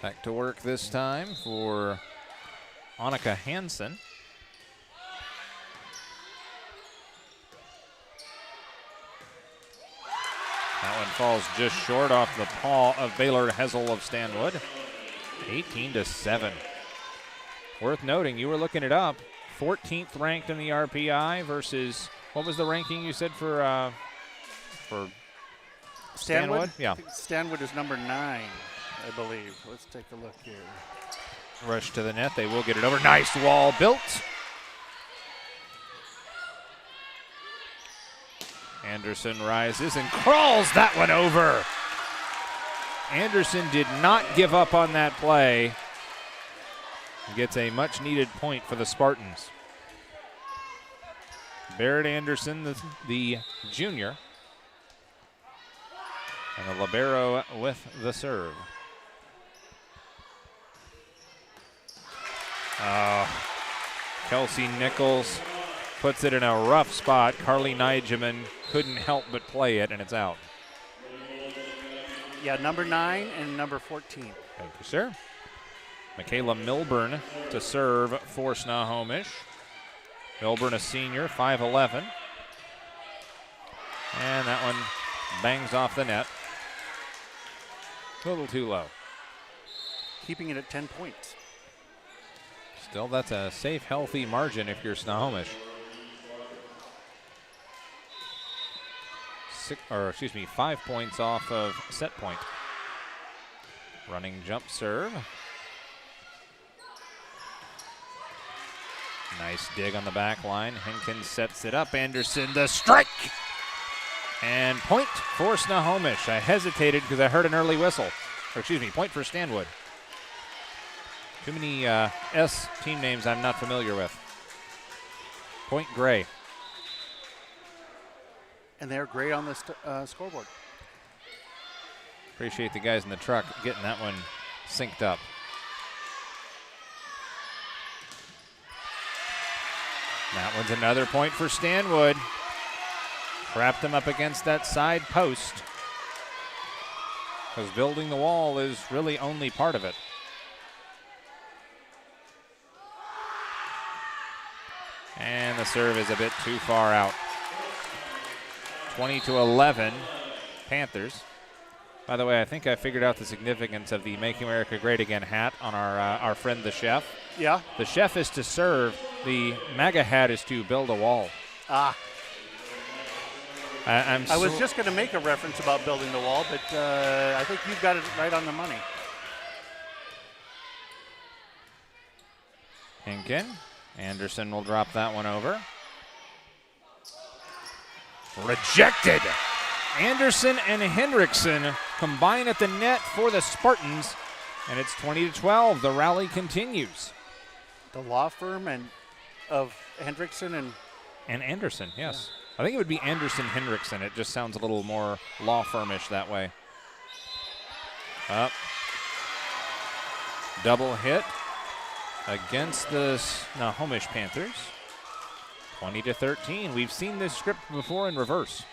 Back to work this time for Annika Hansen. That one falls just short off the paw of Baylor Hessel of Stanwood. 18-7. Worth noting, you were looking it up. 14th ranked in the RPI versus, what was the ranking you said for Stanwood? Yeah. Stanwood is number 9, I believe. Let's take a look here. Rush to the net. They will get it over. Nice wall built. Anderson rises and crawls that one over. Anderson did not give up on that play. Gets a much needed point for the Spartans. Barrett Anderson, the junior. And the libero with the serve. Kelsey Nichols puts it in a rough spot. Carly Nigeman couldn't help but play it, and it's out. Yeah, number 9 and number 14. Thank you, sir. Michaela Milburn to serve for Snohomish. Milburn, a senior, 5'11". And that one bangs off the net. A little too low. Keeping it at 10 points. Still, that's a safe, healthy margin if you're Snohomish. 5 points off of set point. Running jump serve. Nice dig on the back line. Henkins sets it up. Anderson, the strike! And point for Snohomish. I hesitated because I heard an early whistle. Point for Stanwood. Too many S team names I'm not familiar with. Point Gray. And they're gray on the scoreboard. Appreciate the guys in the truck getting that one synced up. That one's another point for Stanwood. Trapped them up against that side post. Because building the wall is really only part of it. And the serve is a bit too far out. 20-11, Panthers. By the way, I think I figured out the significance of the Make America Great Again hat on our friend the chef. Yeah. The chef is to serve. The MAGA hat is to build a wall. I was just going to make a reference about building the wall, but I think you've got it right on the money. Hinken. Anderson will drop that one over. Rejected. Anderson and Hendrickson combine at the net for the Spartans, and it's 20-12. The rally continues. The law firm of Hendrickson and Anderson, yes. Yeah. I think it would be Anderson Hendrickson. It just sounds a little more law firmish that way. Up. Double hit against the Snohomish Panthers. 20-13. We've seen this script before in reverse.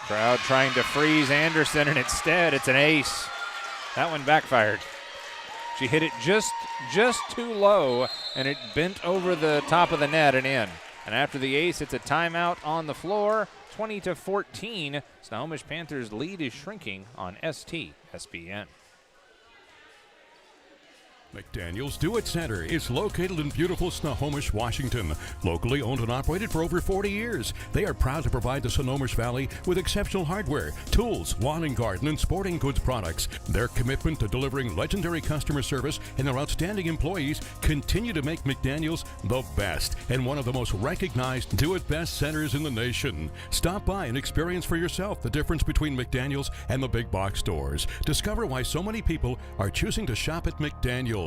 Crowd trying to freeze Anderson, and instead it's an ace. That one backfired. She hit it just too low, and it bent over the top of the net and in. And after the ace, it's a timeout on the floor. 20-14. Snohomish Panthers' lead is shrinking on STSPN. McDaniel's Do It Center is located in beautiful Snohomish, Washington. Locally owned and operated for over 40 years, they are proud to provide the Snohomish Valley with exceptional hardware, tools, lawn and garden, and sporting goods products. Their commitment to delivering legendary customer service and their outstanding employees continue to make McDaniel's the best and one of the most recognized Do It Best centers in the nation. Stop by and experience for yourself the difference between McDaniel's and the big box stores. Discover why so many people are choosing to shop at McDaniel's.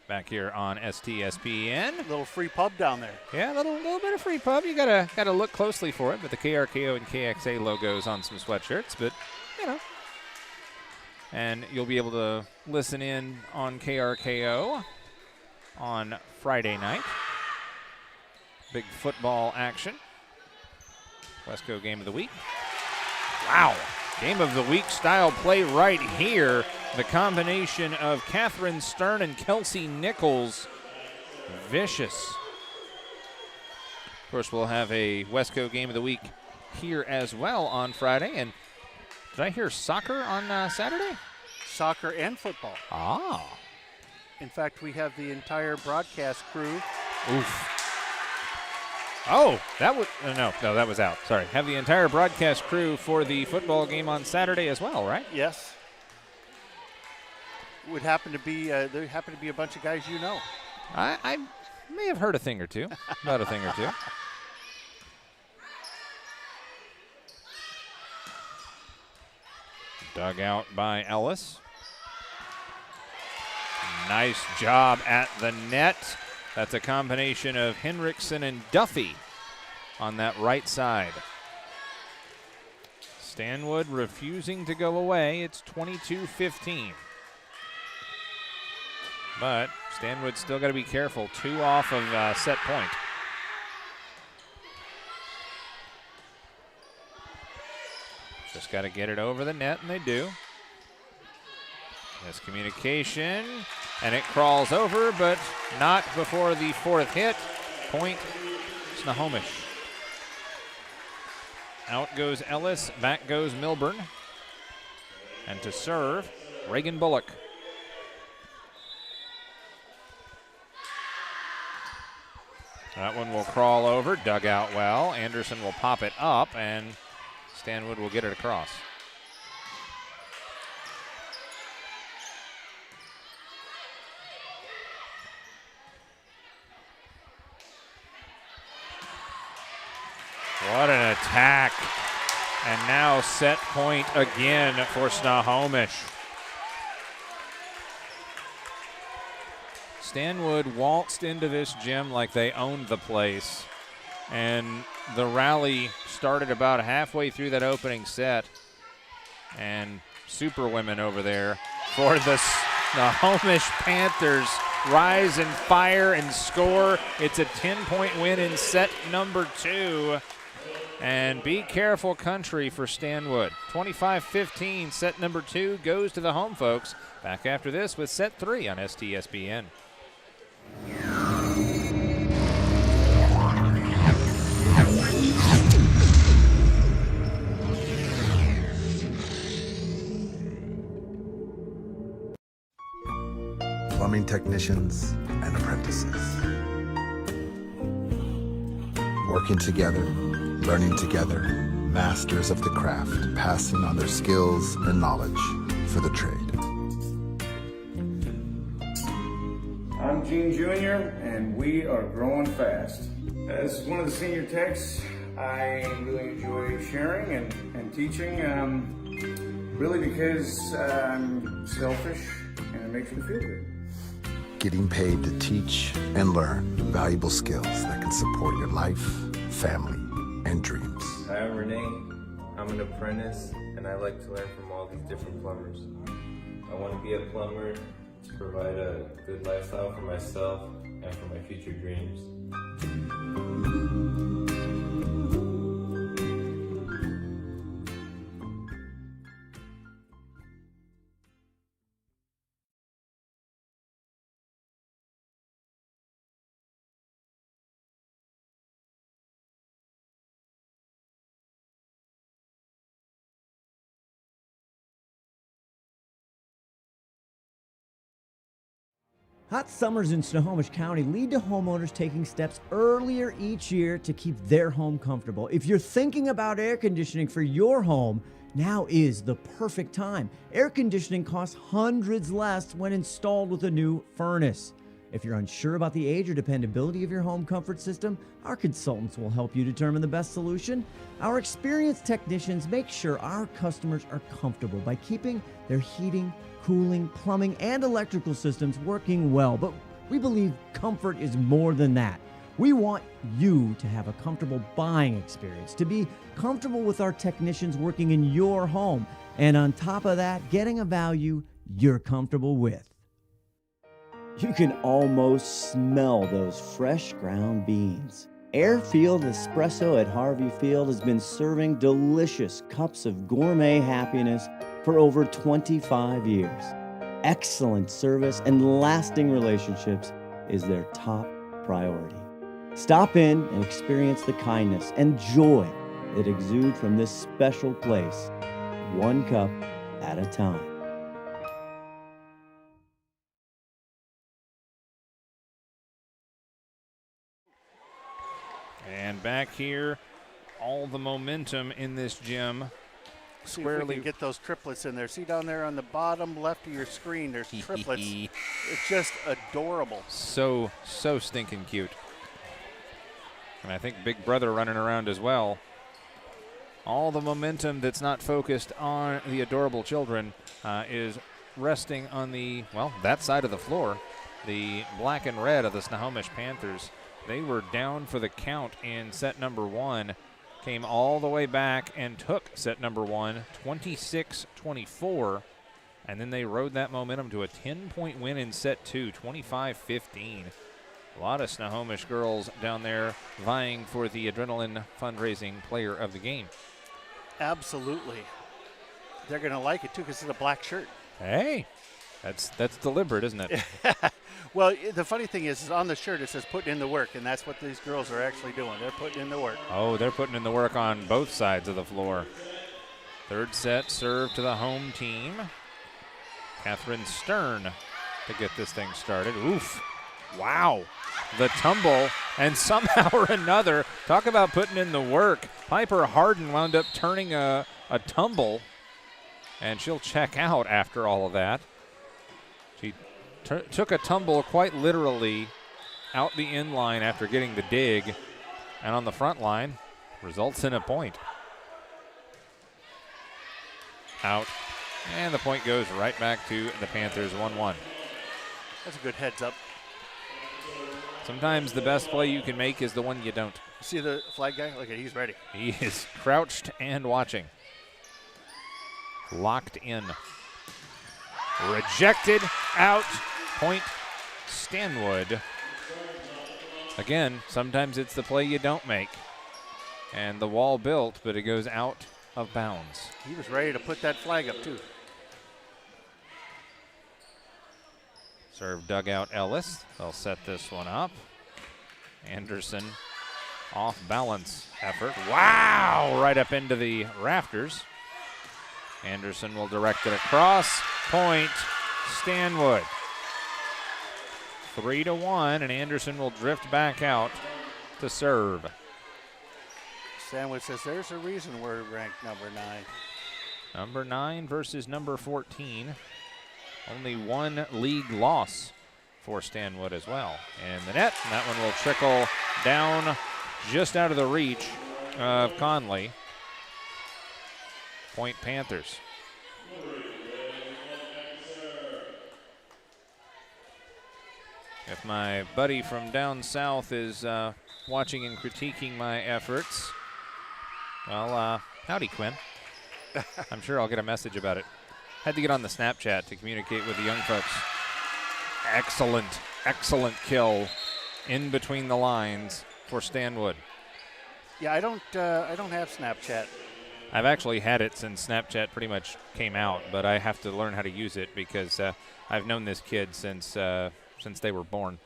Back here on STSPN. Little free pub down there. Yeah, a little bit of free pub. You gotta look closely for it, but the KRKO and KXA logos on some sweatshirts, but you know. And you'll be able to listen in on KRKO on Friday night. big football action. Wesco Game of the Week. Wow. Game of the Week style play right here. The combination of Catherine Stern and Kelsey Nichols. Vicious. Of course, we'll have a Wesco Game of the Week here as well on Friday. And did I hear soccer on Saturday? Soccer and football. Ah. In fact, we have the entire broadcast crew. Oof. Oh, that was no, that was out. Sorry. Have the entire broadcast crew for the football game on Saturday as well, right? Yes. Would happen to be there happen to be a bunch of guys you know. I may have heard a thing or two, about a thing or two. Dug out by Ellis. Nice job at the net. That's a combination of Henriksen and Duffy on that right side. Stanwood refusing to go away. It's 22-15. But Stanwood's still got to be careful. 2 off of set point. Just got to get it over the net, and they do. Miscommunication, and it crawls over, but not before the 4th hit. Point, Snohomish. Out goes Ellis, back goes Milburn. And to serve, Reagan Bullock. That one will crawl over, dug out well. Anderson will pop it up, and Stanwood will get it across. What an attack. And now set point again for Snohomish. Stanwood waltzed into this gym like they owned the place. And the rally started about halfway through that opening set. And Superwomen over there for the Snohomish Panthers rise and fire and score. It's a 10-point win in set number 2. And be careful country for Stanwood. 25-15, set number 2 goes to the home folks. Back after this with set 3 on STSPN. Plumbing technicians and apprentices. Working together, learning together, masters of the craft, passing on their skills and knowledge for the trade. I'm Gene Jr., and we are growing fast. As one of the senior techs, I really enjoy sharing and teaching, really because I'm selfish and it makes me feel good. Getting paid to teach and learn valuable skills that can support your life, family, and dreams. Hi, I'm Renee. I'm an apprentice, and I like to learn from all these different plumbers. I want to be a plumber to provide a good lifestyle for myself and for my future dreams. Hot summers in Snohomish County lead to homeowners taking steps earlier each year to keep their home comfortable. If you're thinking about air conditioning for your home, now is the perfect time. Air conditioning costs hundreds less when installed with a new furnace. If you're unsure about the age or dependability of your home comfort system, our consultants will help you determine the best solution. Our experienced technicians make sure our customers are comfortable by keeping their heating, cooling, plumbing, and electrical systems working well. But we believe comfort is more than that. We want you to have a comfortable buying experience, to be comfortable with our technicians working in your home, and on top of that, getting a value you're comfortable with. You can almost smell those fresh ground beans. Airfield Espresso at Harvey Field has been serving delicious cups of gourmet happiness for over 25 years. Excellent service and lasting relationships is their top priority. Stop in and experience the kindness and joy that exude from this special place, one cup at a time. And back here, all the momentum in this gym. See if we can get those triplets in there. See down there on the bottom left of your screen, there's triplets. It's just adorable. So stinking cute. And I think Big Brother running around as well. All the momentum that's not focused on the adorable children is resting on the, well, that side of the floor. The black and red of the Snohomish Panthers. They were down for the count in set number 1. Came all the way back and took set number 1, 26-24. And then they rode that momentum to a 10-point win in set 2, 25-15. A lot of Snohomish girls down there vying for the Adrenaline Fundraising Player of the Game. Absolutely. They're going to like it, too, because it's a black shirt. Hey, that's deliberate, isn't it? Well, the funny thing is on the shirt it says putting in the work, and that's what these girls are actually doing. They're putting in the work. Oh, they're putting in the work on both sides of the floor. Third set serve to the home team. Catherine Stern to get this thing started. Oof. Wow. The tumble, and somehow or another, talk about putting in the work. Piper Harden wound up turning a tumble, and she'll check out after all of that. She took a tumble quite literally out the end line after getting the dig, and on the front line, results in a point. Out, and the point goes right back to the Panthers, 1-1. That's a good heads up. Sometimes the best play you can make is the one you don't. See the flag guy? Look at, he's ready. He is crouched and watching. Locked in. Rejected, out, point, Stanwood. Again, sometimes it's the play you don't make. And the wall built, but it goes out of bounds. He was ready to put that flag up, too. Serve dugout Ellis. They'll set this one up. Anderson off balance effort. Wow! Right up into the rafters. Anderson will direct it across. Point, Stanwood. 3-1, and Anderson will drift back out to serve. Stanwood says there's a reason we're ranked number 9. Number 9 versus number 14. Only one league loss for Stanwood as well. And the net, and that one will trickle down just out of the reach of Conley. Point Panthers. If my buddy from down south is watching and critiquing my efforts, well, howdy, Quinn. I'm sure I'll get a message about it. Had to get on the Snapchat to communicate with the young folks. Excellent kill in between the lines for Stanwood. Yeah, I don't have Snapchat. I've actually had it since Snapchat pretty much came out, but I have to learn how to use it because I've known this kid since they were born.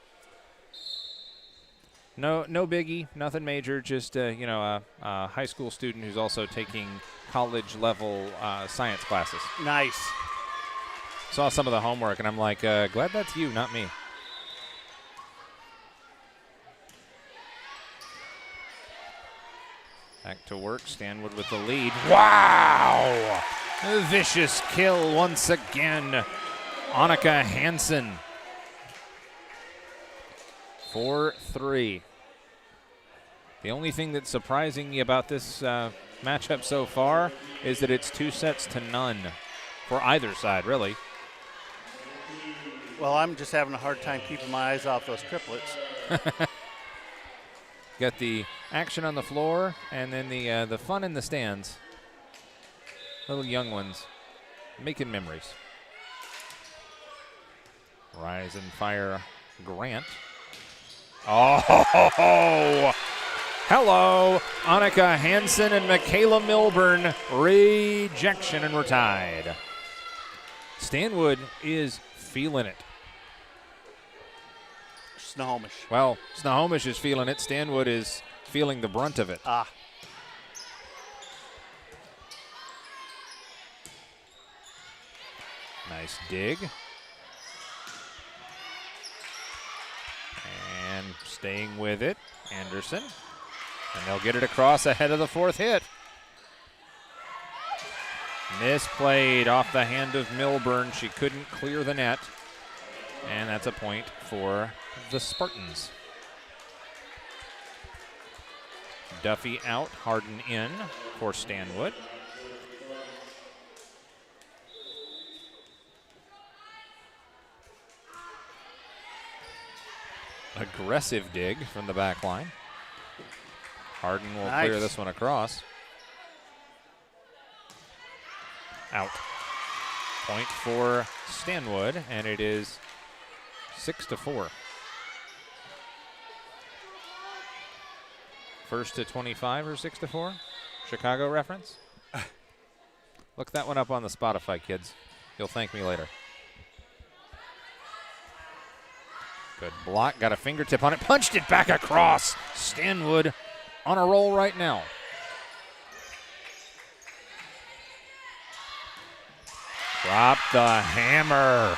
No biggie, nothing major. Just a high school student who's also taking college level science classes. Nice. Saw some of the homework, and I'm like, glad that's you, not me. Back to work, Stanwood with the lead. Wow! A vicious kill once again. Annika Hansen. 4-3. The only thing that's surprising me about this matchup so far is that it's 2-0 for either side, really. Well, I'm just having a hard time keeping my eyes off those triplets. Got the action on the floor, and then the fun in the stands. Little young ones making memories. Rise and fire Grant. Oh, Hello, Annika Hansen and Michaela Milburn. Rejection, and we're tied. Stanwood is feeling it. Snohomish. Well, Snohomish is feeling it. Stanwood is feeling the brunt of it. Nice dig. And staying with it, Anderson. And they'll get it across ahead of the fourth hit. Misplayed off the hand of Milburn. She couldn't clear the net. And that's a point for the Spartans. Duffy out, Harden in for Stanwood. Aggressive dig from the back line. Harden will clear this one across. Out. Point for Stanwood, and it is 6-4. First to 25 or 6-4? Chicago reference? Look that one up on the Spotify, kids. You'll thank me later. Good block, got a fingertip on it, punched it back across. Stanwood on a roll right now. Drop the hammer.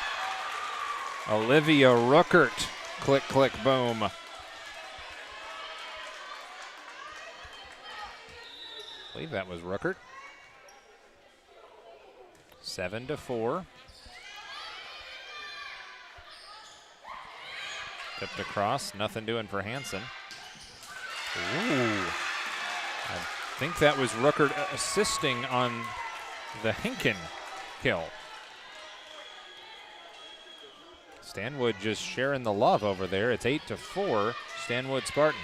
Olivia Ruckert. Click, click, boom. I believe that was Ruckert. 7-4. Tipped across, nothing doing for Hansen. Ooh. I think that was Ruckert assisting on the Hinken kill. Stanwood just sharing the love over there. It's 8-4, Stanwood Spartans.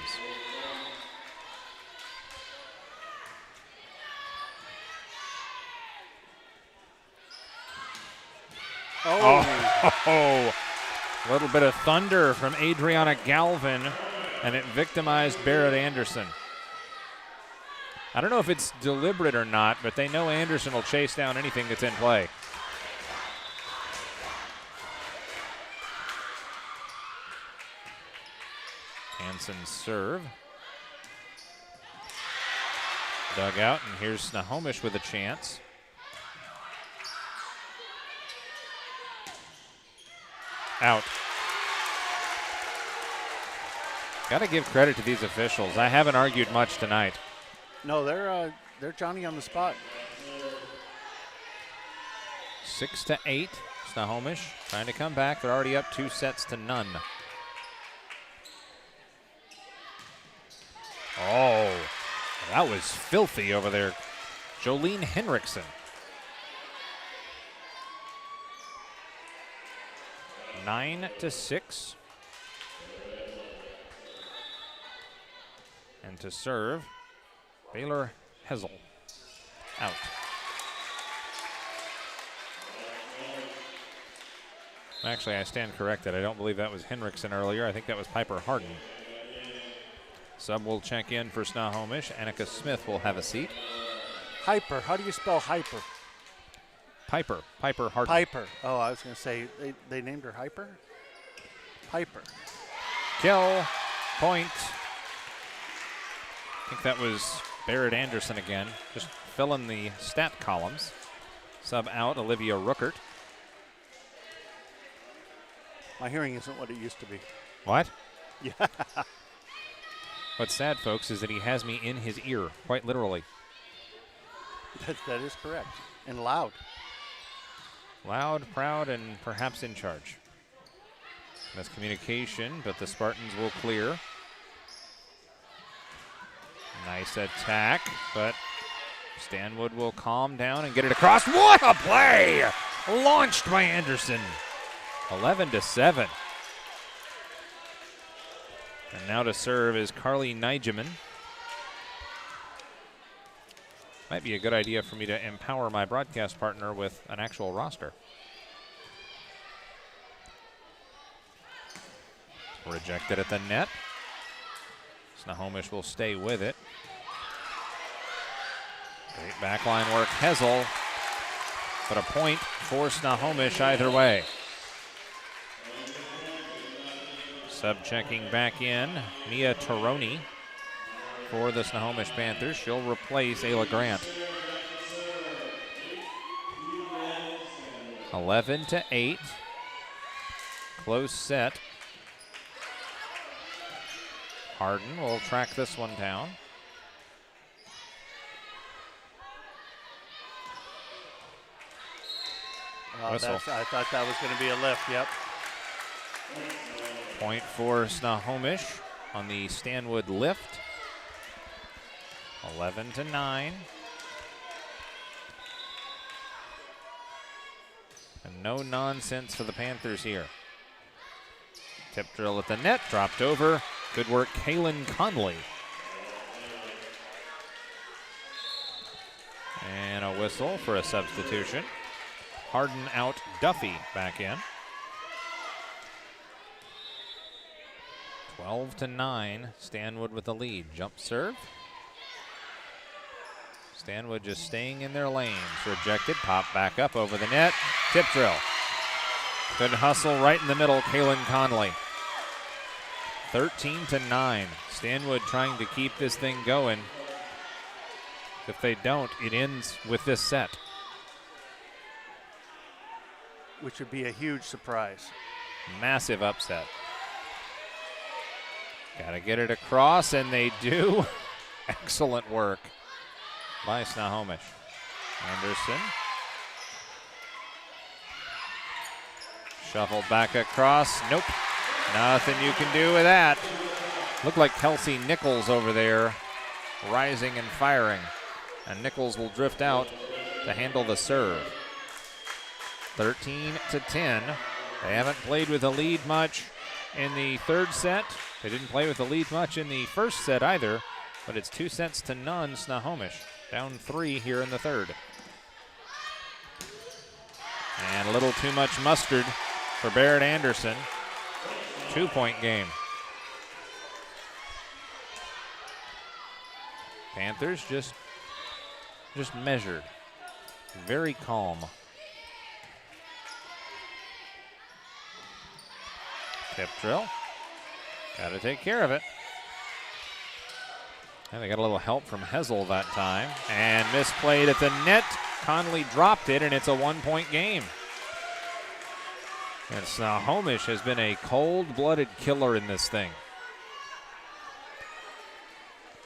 Oh. A little bit of thunder from Adriana Galvin, and it victimized Barrett Anderson. I don't know if it's deliberate or not, but they know Anderson will chase down anything that's in play. Hansen's serve. Dug out, and here's Snohomish with a chance. Out. Got to give credit to these officials. I haven't argued much tonight. No, they're Johnny on the spot. 6-8, Snohomish trying to come back. They're already up 2-0. Oh, that was filthy over there. Jolene Henriksen. 9-6. And to serve, Baylor Hessel. Out. Actually, I stand corrected. I don't believe that was Henriksen earlier. I think that was Piper Harden. Sub will check in for Snohomish. Annika Smith will have a seat. Hyper. How do you spell hyper? Piper Harden. Piper. Oh, I was going to say, they named her Hyper? Piper. Kill. Point. I think that was Barrett Anderson again. Just fill in the stat columns. Sub out, Olivia Ruckert. My hearing isn't what it used to be. What? Yeah. What's sad, folks, is that he has me in his ear, quite literally. That is correct. And loud. Loud, proud, and perhaps in charge. Miscommunication, but the Spartans will clear. Nice attack, but Stanwood will calm down and get it across. What a play! Launched by Anderson. 11-7. And now to serve is Carly Nigeman. Might be a good idea for me to empower my broadcast partner with an actual roster. Rejected at the net. Snohomish will stay with it. Great backline work, Hessel. But a point for Snohomish either way. Sub-checking back in, Mia Taroni for the Snohomish Panthers. She'll replace Ayla Grant. 11-8. Close set. Harden will track this one down. Whistle. I thought that was going to be a lift, yep. Point for Snohomish on the Stanwood lift. 11-9. And no nonsense for the Panthers here. Tip drill at the net, dropped over. Good work, Kaylin Conley. And a whistle for a substitution. Harden out, Duffy back in. 12-9, Stanwood with the lead. Jump serve. Stanwood just staying in their lanes. Rejected, pop back up over the net. Tip drill. Good hustle right in the middle, Kaylin Conley. 13-9. Stanwood trying to keep this thing going. If they don't, it ends with this set. Which would be a huge surprise. Massive upset. Got to get it across, and they do. Excellent work by Snohomish. Anderson. Shuffled back across. Nope. Nothing you can do with that. Looked like Kelsey Nichols over there, rising and firing. And Nichols will drift out to handle the serve. 13-10. They haven't played with a lead much in the third set. They didn't play with the lead much in the first set either, but it's 2-0 Snohomish. Down 3 here in the third. And a little too much mustard for Barrett Anderson. 2-point game. Panthers just measured. Very calm. Tip drill. Got to take care of it. And they got a little help from Hessel that time. And misplayed at the net. Conley dropped it, and it's a 1-point game. And Snohomish has been a cold-blooded killer in this thing.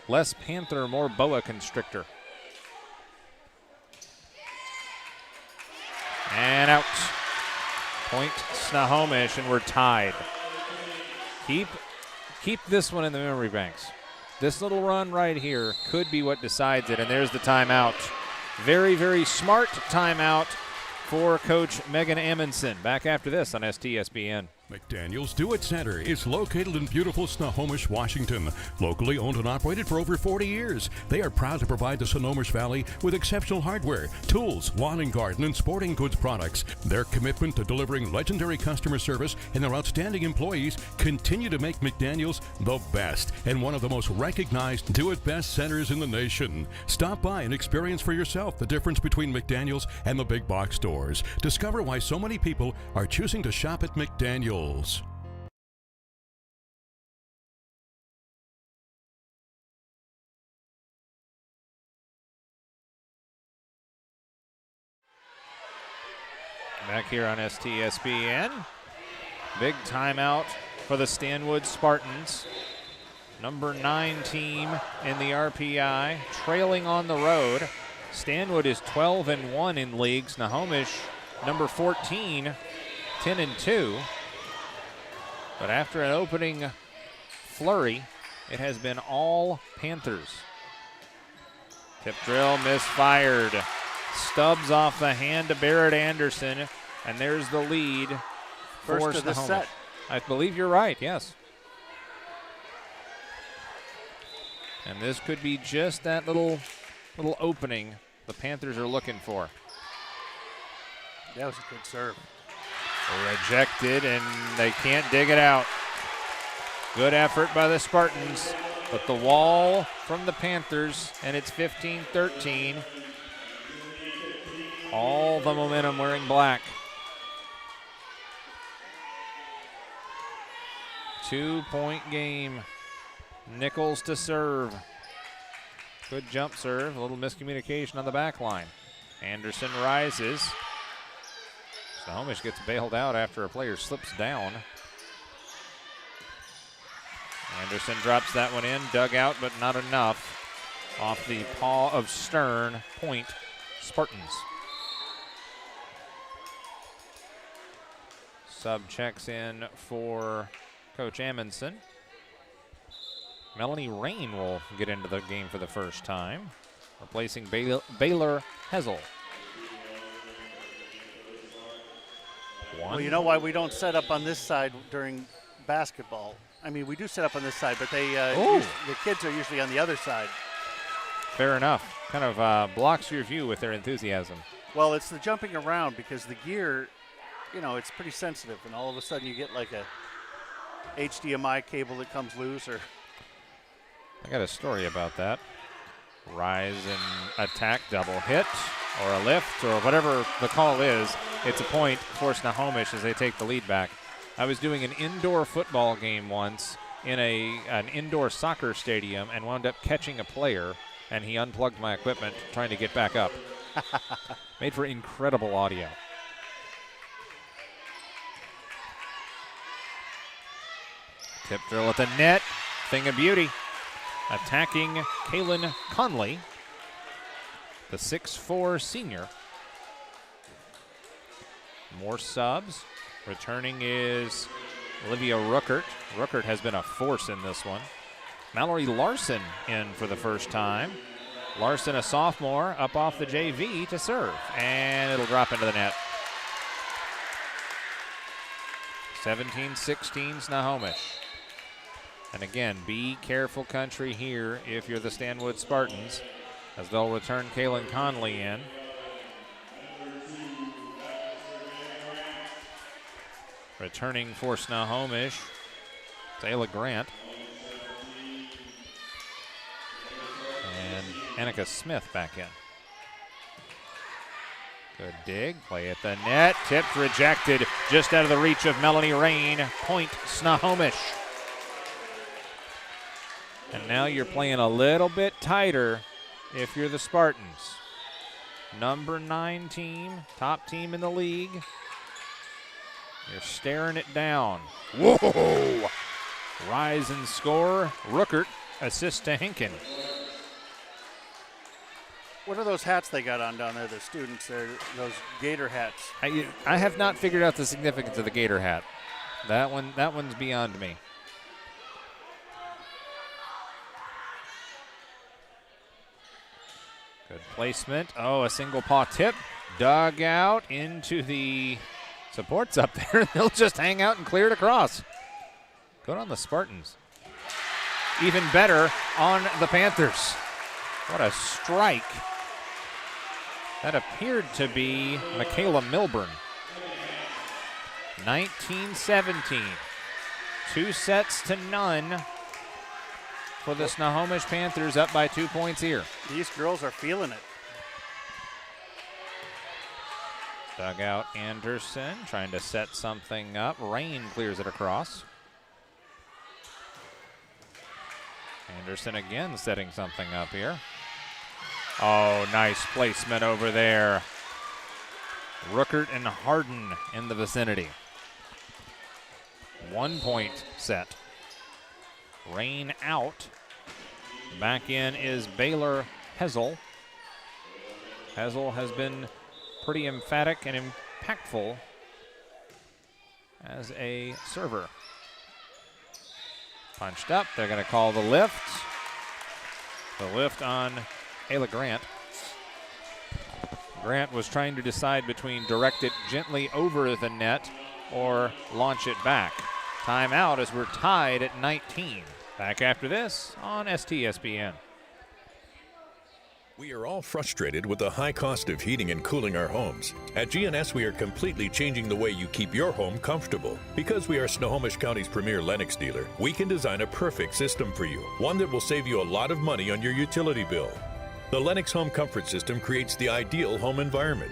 Less Panther, more boa constrictor. And out. Point Snohomish, and we're tied. Keep this one in the memory banks. This little run right here could be what decides it, and there's the timeout. Very, very smart timeout for Coach Megan Amundsen. Back after this on STSPN. McDaniel's Do It Center is located in beautiful Snohomish, Washington. Locally owned and operated for over 40 years. They are proud to provide the Snohomish Valley with exceptional hardware, tools, lawn and garden, and sporting goods products. Their commitment to delivering legendary customer service and their outstanding employees continue to make McDaniel's the best and one of the most recognized Do It Best centers in the nation. Stop by and experience for yourself the difference between McDaniel's and the big box stores. Discover why so many people are choosing to shop at McDaniel's. Back here on STSPN. Big timeout for the Stanwood Spartans. Number 9 team in the RPI, trailing on the road. Stanwood is 12-1 in league. Snohomish, number 14, 10-2. But after an opening flurry, it has been all Panthers. Tip drill misfired. Stubbs off the hand to Barrett Anderson, and there's the lead for First of the Snohomish. set. I believe you're right, yes. And this could be just that little opening the Panthers are looking for. That was a good serve. Rejected, and they can't dig it out. Good effort by the Spartans. But the wall from the Panthers, and it's 15-13. All the momentum wearing black. 2-point game. Nichols to serve. Good jump serve. A little miscommunication on the back line. Anderson rises. Snohomish gets bailed out after a player slips down. Anderson drops that one in. Dug out, but not enough. Off the paw of Stern. Point Spartans. Sub checks in for Coach Amundsen. Melanie Rain will get into the game for the first time, replacing Baylor Hessel. Well, you know why we don't set up on this side during basketball? I mean, we do set up on this side, but the kids are usually on the other side. Fair enough. Kind of blocks your view with their enthusiasm. Well, it's the jumping around because the gear, you know, it's pretty sensitive, and all of a sudden you get like a HDMI cable that comes loose. Or I got a story about that. Rise and attack, double hit, or a lift, or whatever the call is. It's a point for Snohomish as they take the lead back. I was doing an indoor football game once in an indoor soccer stadium and wound up catching a player, and he unplugged my equipment trying to get back up. Made for incredible audio. Tip drill at the net. Thing of beauty. Attacking Kaylin Conley, the 6'4" senior. More subs. Returning is Olivia Ruckert. Ruckert has been a force in this one. Mallory Larson in for the first time. Larson, a sophomore, up off the JV to serve. And it'll drop into the net. 17-16 Snohomish. And again, be careful country here if you're the Stanwood Spartans, as they'll return Kaylin Conley in. Returning for Snohomish, Taylor Grant. And Annika Smith back in. Good dig, play at the net, tipped, rejected, just out of the reach of Melanie Rain. Point Snohomish. And now you're playing a little bit tighter if you're the Spartans. Number 9 team, top team in the league. You're staring it down. Whoa! Rise and score. Ruckert, assist to Hinken. what are those hats they got on down there, the students? They're those gator hats. I have not figured out the significance of the gator hat. That one's beyond me. Good placement. Oh, a single paw tip. Dug out into the supports up there. They'll just hang out and clear it across. Good on the Spartans. Even better on the Panthers. What a strike. That appeared to be Michaela Milburn. 19-17. 2 sets to none for the Snohomish Panthers, up by 2 points here. These girls are feeling it. Dugout Anderson trying to set something up. Rain clears it across. Anderson again setting something up here. Oh, nice placement over there. Ruckert and Harden in the vicinity. 1 point set. Rain out. Back in is Baylor Hessel. Hessel has been pretty emphatic and impactful as a server. Punched up. They're going to call the lift. The lift on Ayla Grant. Grant was trying to decide between direct it gently over the net or launch it back. Timeout as we're tied at 19. Back after this on STSPN. We are all frustrated with the high cost of heating and cooling our homes. At GNS, we are completely changing the way you keep your home comfortable. Because we are Snohomish County's premier Lennox dealer, we can design a perfect system for you, one that will save you a lot of money on your utility bill. The Lennox Home Comfort System creates the ideal home environment.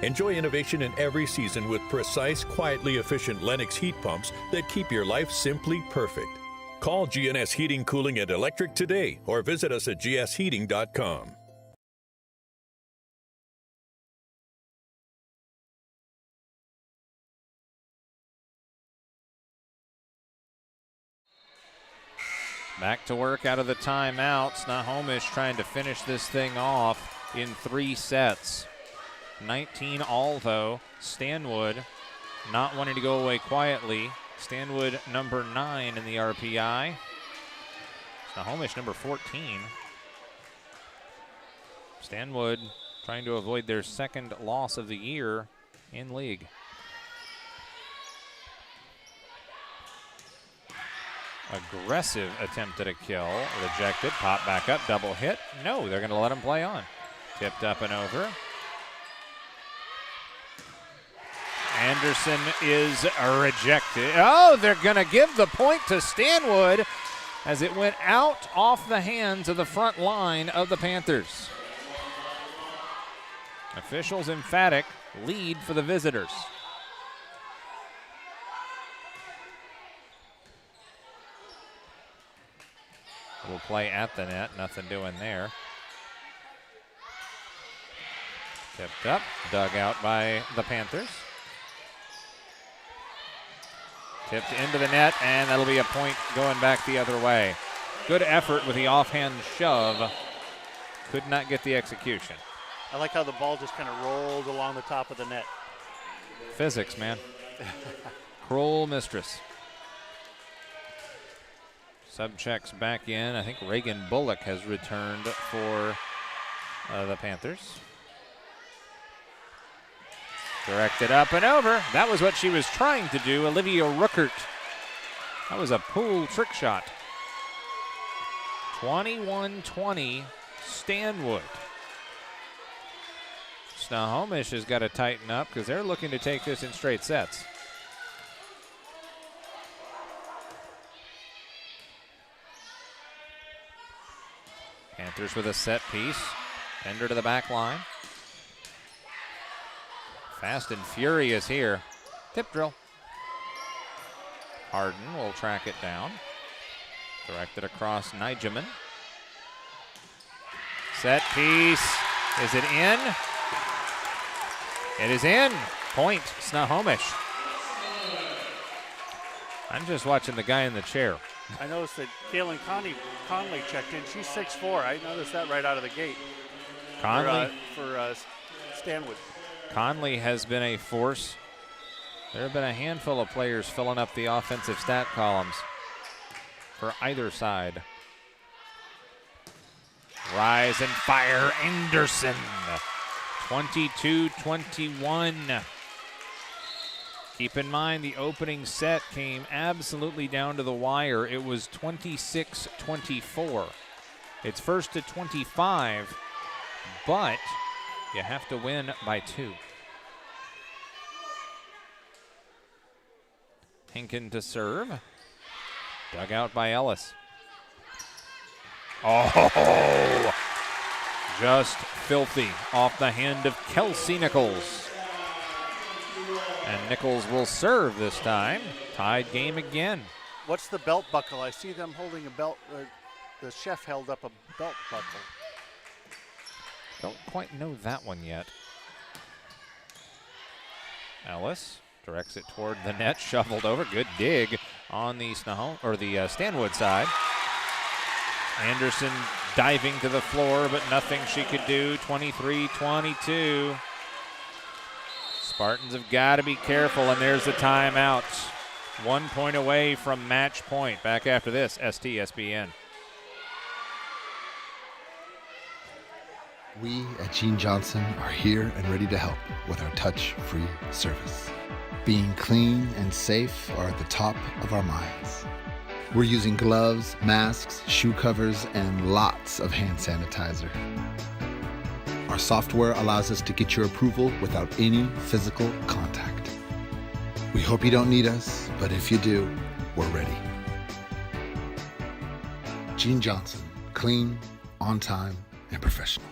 Enjoy innovation in every season with precise, quietly efficient Lennox heat pumps that keep your life simply perfect. Call GNS Heating, Cooling, and Electric today or visit us at gsheating.com. Back to work out of the timeout. Snohomish trying to finish this thing off in 3 sets. 19 all, though. Stanwood not wanting to go away quietly. Stanwood number 9 in the RPI. Snohomish number 14. Stanwood trying to avoid their second loss of the year in league. Aggressive attempt at a kill. Rejected. Pop back up. Double hit. No, they're going to let him play on. Tipped up and over. Anderson is rejected. Oh, they're going to give the point to Stanwood as it went out off the hands of the front line of the Panthers. Officials emphatic. Lead for the visitors. Will play at the net, nothing doing there. Tipped up, dug out by the Panthers. Tipped into the net, and that'll be a point going back the other way. Good effort with the offhand shove. Could not get the execution. I like how the ball just kind of rolled along the top of the net. Physics, man. Cruel mistress. Sub-checks back in. I think Reagan Bullock has returned for the Panthers. Directed up and over. That was what she was trying to do, Olivia Ruckert. That was a pool trick shot. 21-20, Stanwood. Snohomish has got to tighten up because they're looking to take this in straight sets. Panthers with a set piece. Ender to the back line. Fast and furious here. Tip drill. Harden will track it down. Directed across Nijeman. Set piece. Is it in? It is in. Point, Snohomish. I'm just watching the guy in the chair. I noticed that Kaylin Conley checked in. She's 6'4". I noticed that right out of the gate. Conley? For Stanwood. Conley has been a force. There have been a handful of players filling up the offensive stat columns for either side. Rise and fire, Anderson. 22-21. Keep in mind the opening set came absolutely down to the wire. It was 26-24. It's first to 25, but you have to win by 2. Hinken to serve. Dug out by Ellis. Oh, just filthy off the hand of Kelsey Nichols. And Nichols will serve this time. Tied game again. What's the belt buckle? I see them holding a belt. The chef held up a belt buckle. Don't quite know that one yet. Ellis directs it toward the net, shoveled over. Good dig on the Stanwood side. Anderson diving to the floor, but nothing she could do. 23-22. Spartans have got to be careful, and there's the timeout. 1 point away from match point. Back after this, STSPN. We at Gene Johnson are here and ready to help with our touch-free service. Being clean and safe are at the top of our minds. We're using gloves, masks, shoe covers, and lots of hand sanitizer. Our software allows us to get your approval without any physical contact. We hope you don't need us, but if you do, we're ready. Gene Johnson, clean, on time, and professional.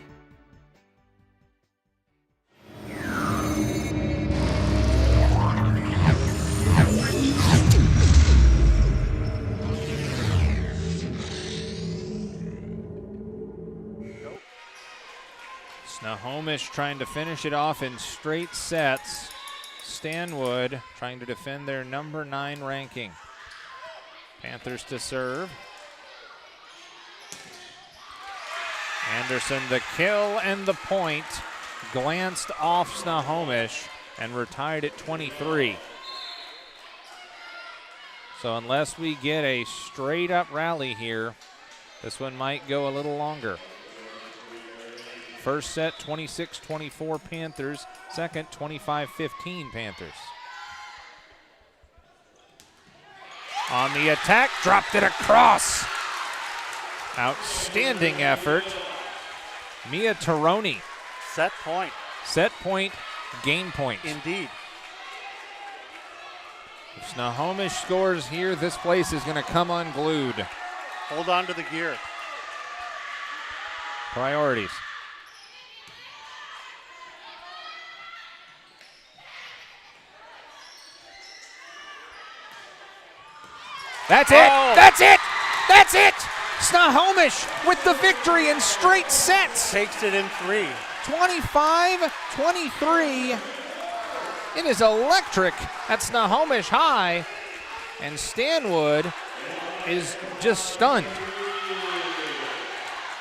Snohomish trying to finish it off in straight sets. Stanwood trying to defend their number 9 ranking. Panthers to serve. Anderson the kill and the point. Glanced off Snohomish and retired at 23. So unless we get a straight up rally here, this one might go a little longer. First set, 26-24 Panthers. Second, 25-15 Panthers. On the attack, dropped it across. Outstanding effort. Mia Taroni. Set point. Set point, game point. Indeed. If Snohomish scores here, this place is going to come unglued. Hold on to the gear. Priorities. That's it! Oh. That's it! That's it! Snohomish with the victory in straight sets. Takes it in 3. 25-23. It is electric at Snohomish High, and Stanwood is just stunned.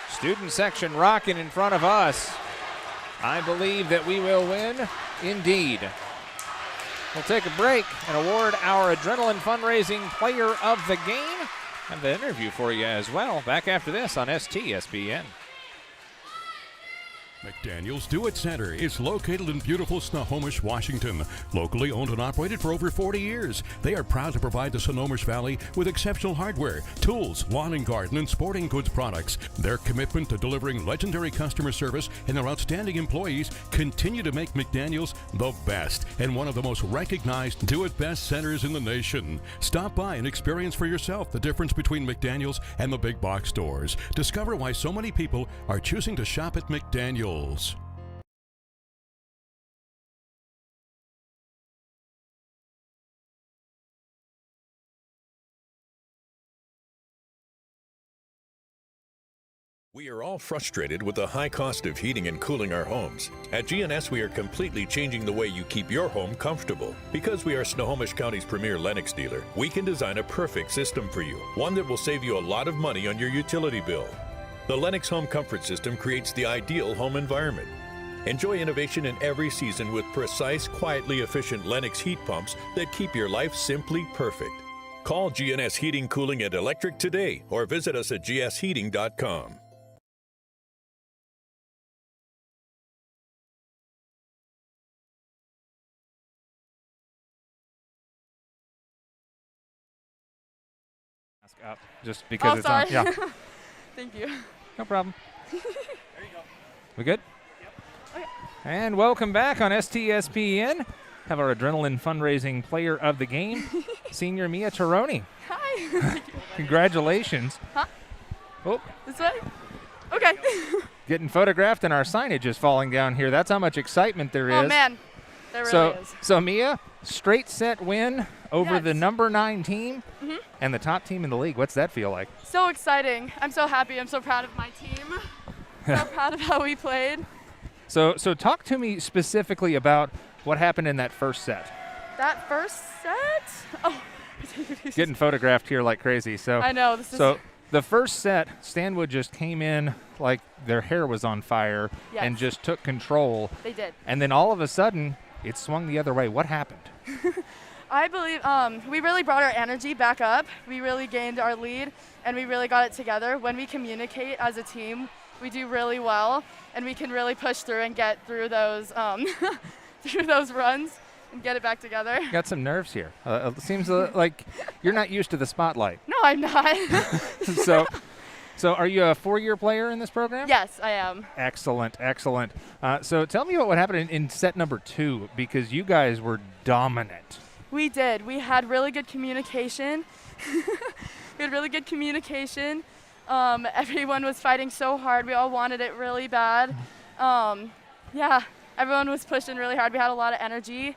Student section rocking in front of us. I believe that we will win indeed. We'll take a break and award our Adrenaline Fundraising Player of the Game. Have the interview for you as well. Back after this on STSPN. McDaniel's Do It Center is located in beautiful Snohomish, Washington. Locally owned and operated for over 40 years, they are proud to provide the Snohomish Valley with exceptional hardware, tools, lawn and garden, and sporting goods products. Their commitment to delivering legendary customer service and their outstanding employees continue to make McDaniel's the best and one of the most recognized Do It Best centers in the nation. Stop by and experience for yourself the difference between McDaniel's and the big box stores. Discover why so many people are choosing to shop at McDaniel's. We are all frustrated with the high cost of heating and cooling our homes. At GNS, we are completely changing the way you keep your home comfortable. Because we are Snohomish County's premier Lennox dealer, we can design a perfect system for you, one that will save you a lot of money on your utility bill. The Lennox Home Comfort System creates the ideal home environment. Enjoy innovation in every season with precise, quietly efficient Lennox heat pumps that keep your life simply perfect. Call GNS Heating, Cooling, and Electric today or visit us at gsheating.com. Up just because it's sorry. on. Yeah. Thank you. No problem. There you go. We good? Yep. Okay. And welcome back on STSPN. Have our Adrenaline Fundraising Player of the Game, Senior Mia Taroni. Hi. Congratulations. Huh? Oh, This way? Okay. getting photographed and our signage is falling down here. That's how much excitement there is. Oh, man. There really is. So Mia, straight set win over Yes. the number 9 team and the top team in the league. What's that feel like? So exciting. I'm so happy. I'm so proud of my team. So proud of how we played. So talk to me specifically about what happened in that first set. That first set? Oh. Getting photographed here like crazy. So I know. This is So the first set, Stanwood just came in like their hair was on fire and Yes. just took control. They did. And then all of a sudden, it swung the other way. What happened? I believe we really brought our energy back up. We really gained our lead, and we really got it together. When we communicate as a team, we do really well, and we can really push through and get through those through those runs and get it back together. Got some nerves here. It seems like you're not used to the spotlight. No, I'm not. So are you a 4-year player in this program? Yes, I am. Excellent, excellent. So tell me about what happened in set number 2, because you guys were dominant. We did. We had really good communication. Everyone was fighting so hard. We all wanted it really bad. Yeah, everyone was pushing really hard. We had a lot of energy,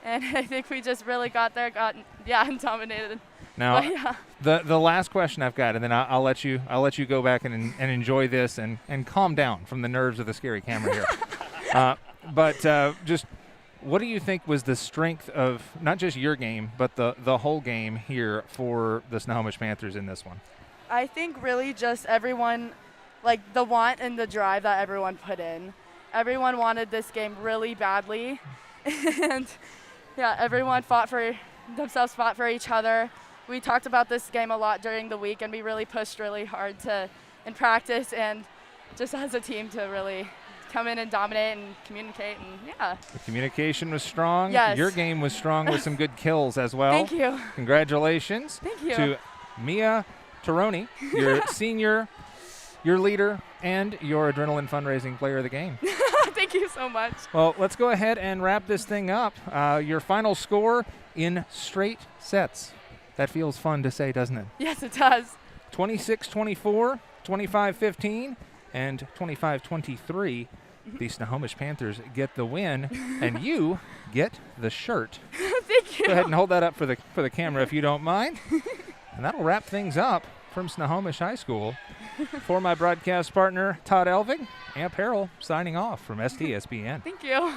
and I think we just really got there, and dominated. Now, yeah. the last question I've got, and then I'll let you go back and enjoy this and calm down from the nerves of the scary camera here. But just what do you think was the strength of not just your game, but the whole game here for the Snohomish Panthers in this one? I think really just everyone, like the want and the drive that everyone put in. Everyone wanted this game really badly, and yeah, everyone fought for each other. We talked about this game a lot during the week, and we really pushed really hard in practice and just as a team to really come in and dominate and communicate, and yeah. The communication was strong. Yes. Your game was strong with some good kills as well. Thank you. Congratulations. Thank you. To Mia Taroni, your senior, your leader, and your Adrenaline Fundraising Player of the Game. Thank you so much. Well, let's go ahead and wrap this thing up. Your final score in straight sets. That feels fun to say, doesn't it? Yes, it does. 26-24, 25-15, and 25-23. The Snohomish Panthers get the win, and you get the shirt. Thank you. Go ahead and hold that up for the camera if you don't mind. And that'll wrap things up from Snohomish High School. For my broadcast partner, Todd Elving, Amp Harrell signing off from STSPN. Thank you.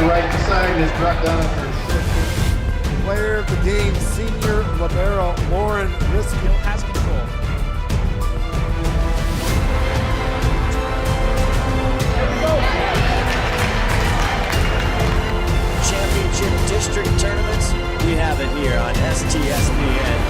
Right side is brought down for player of the game, senior libero Lauren Riskill has control. Championship district tournaments, we have it here on STSPN.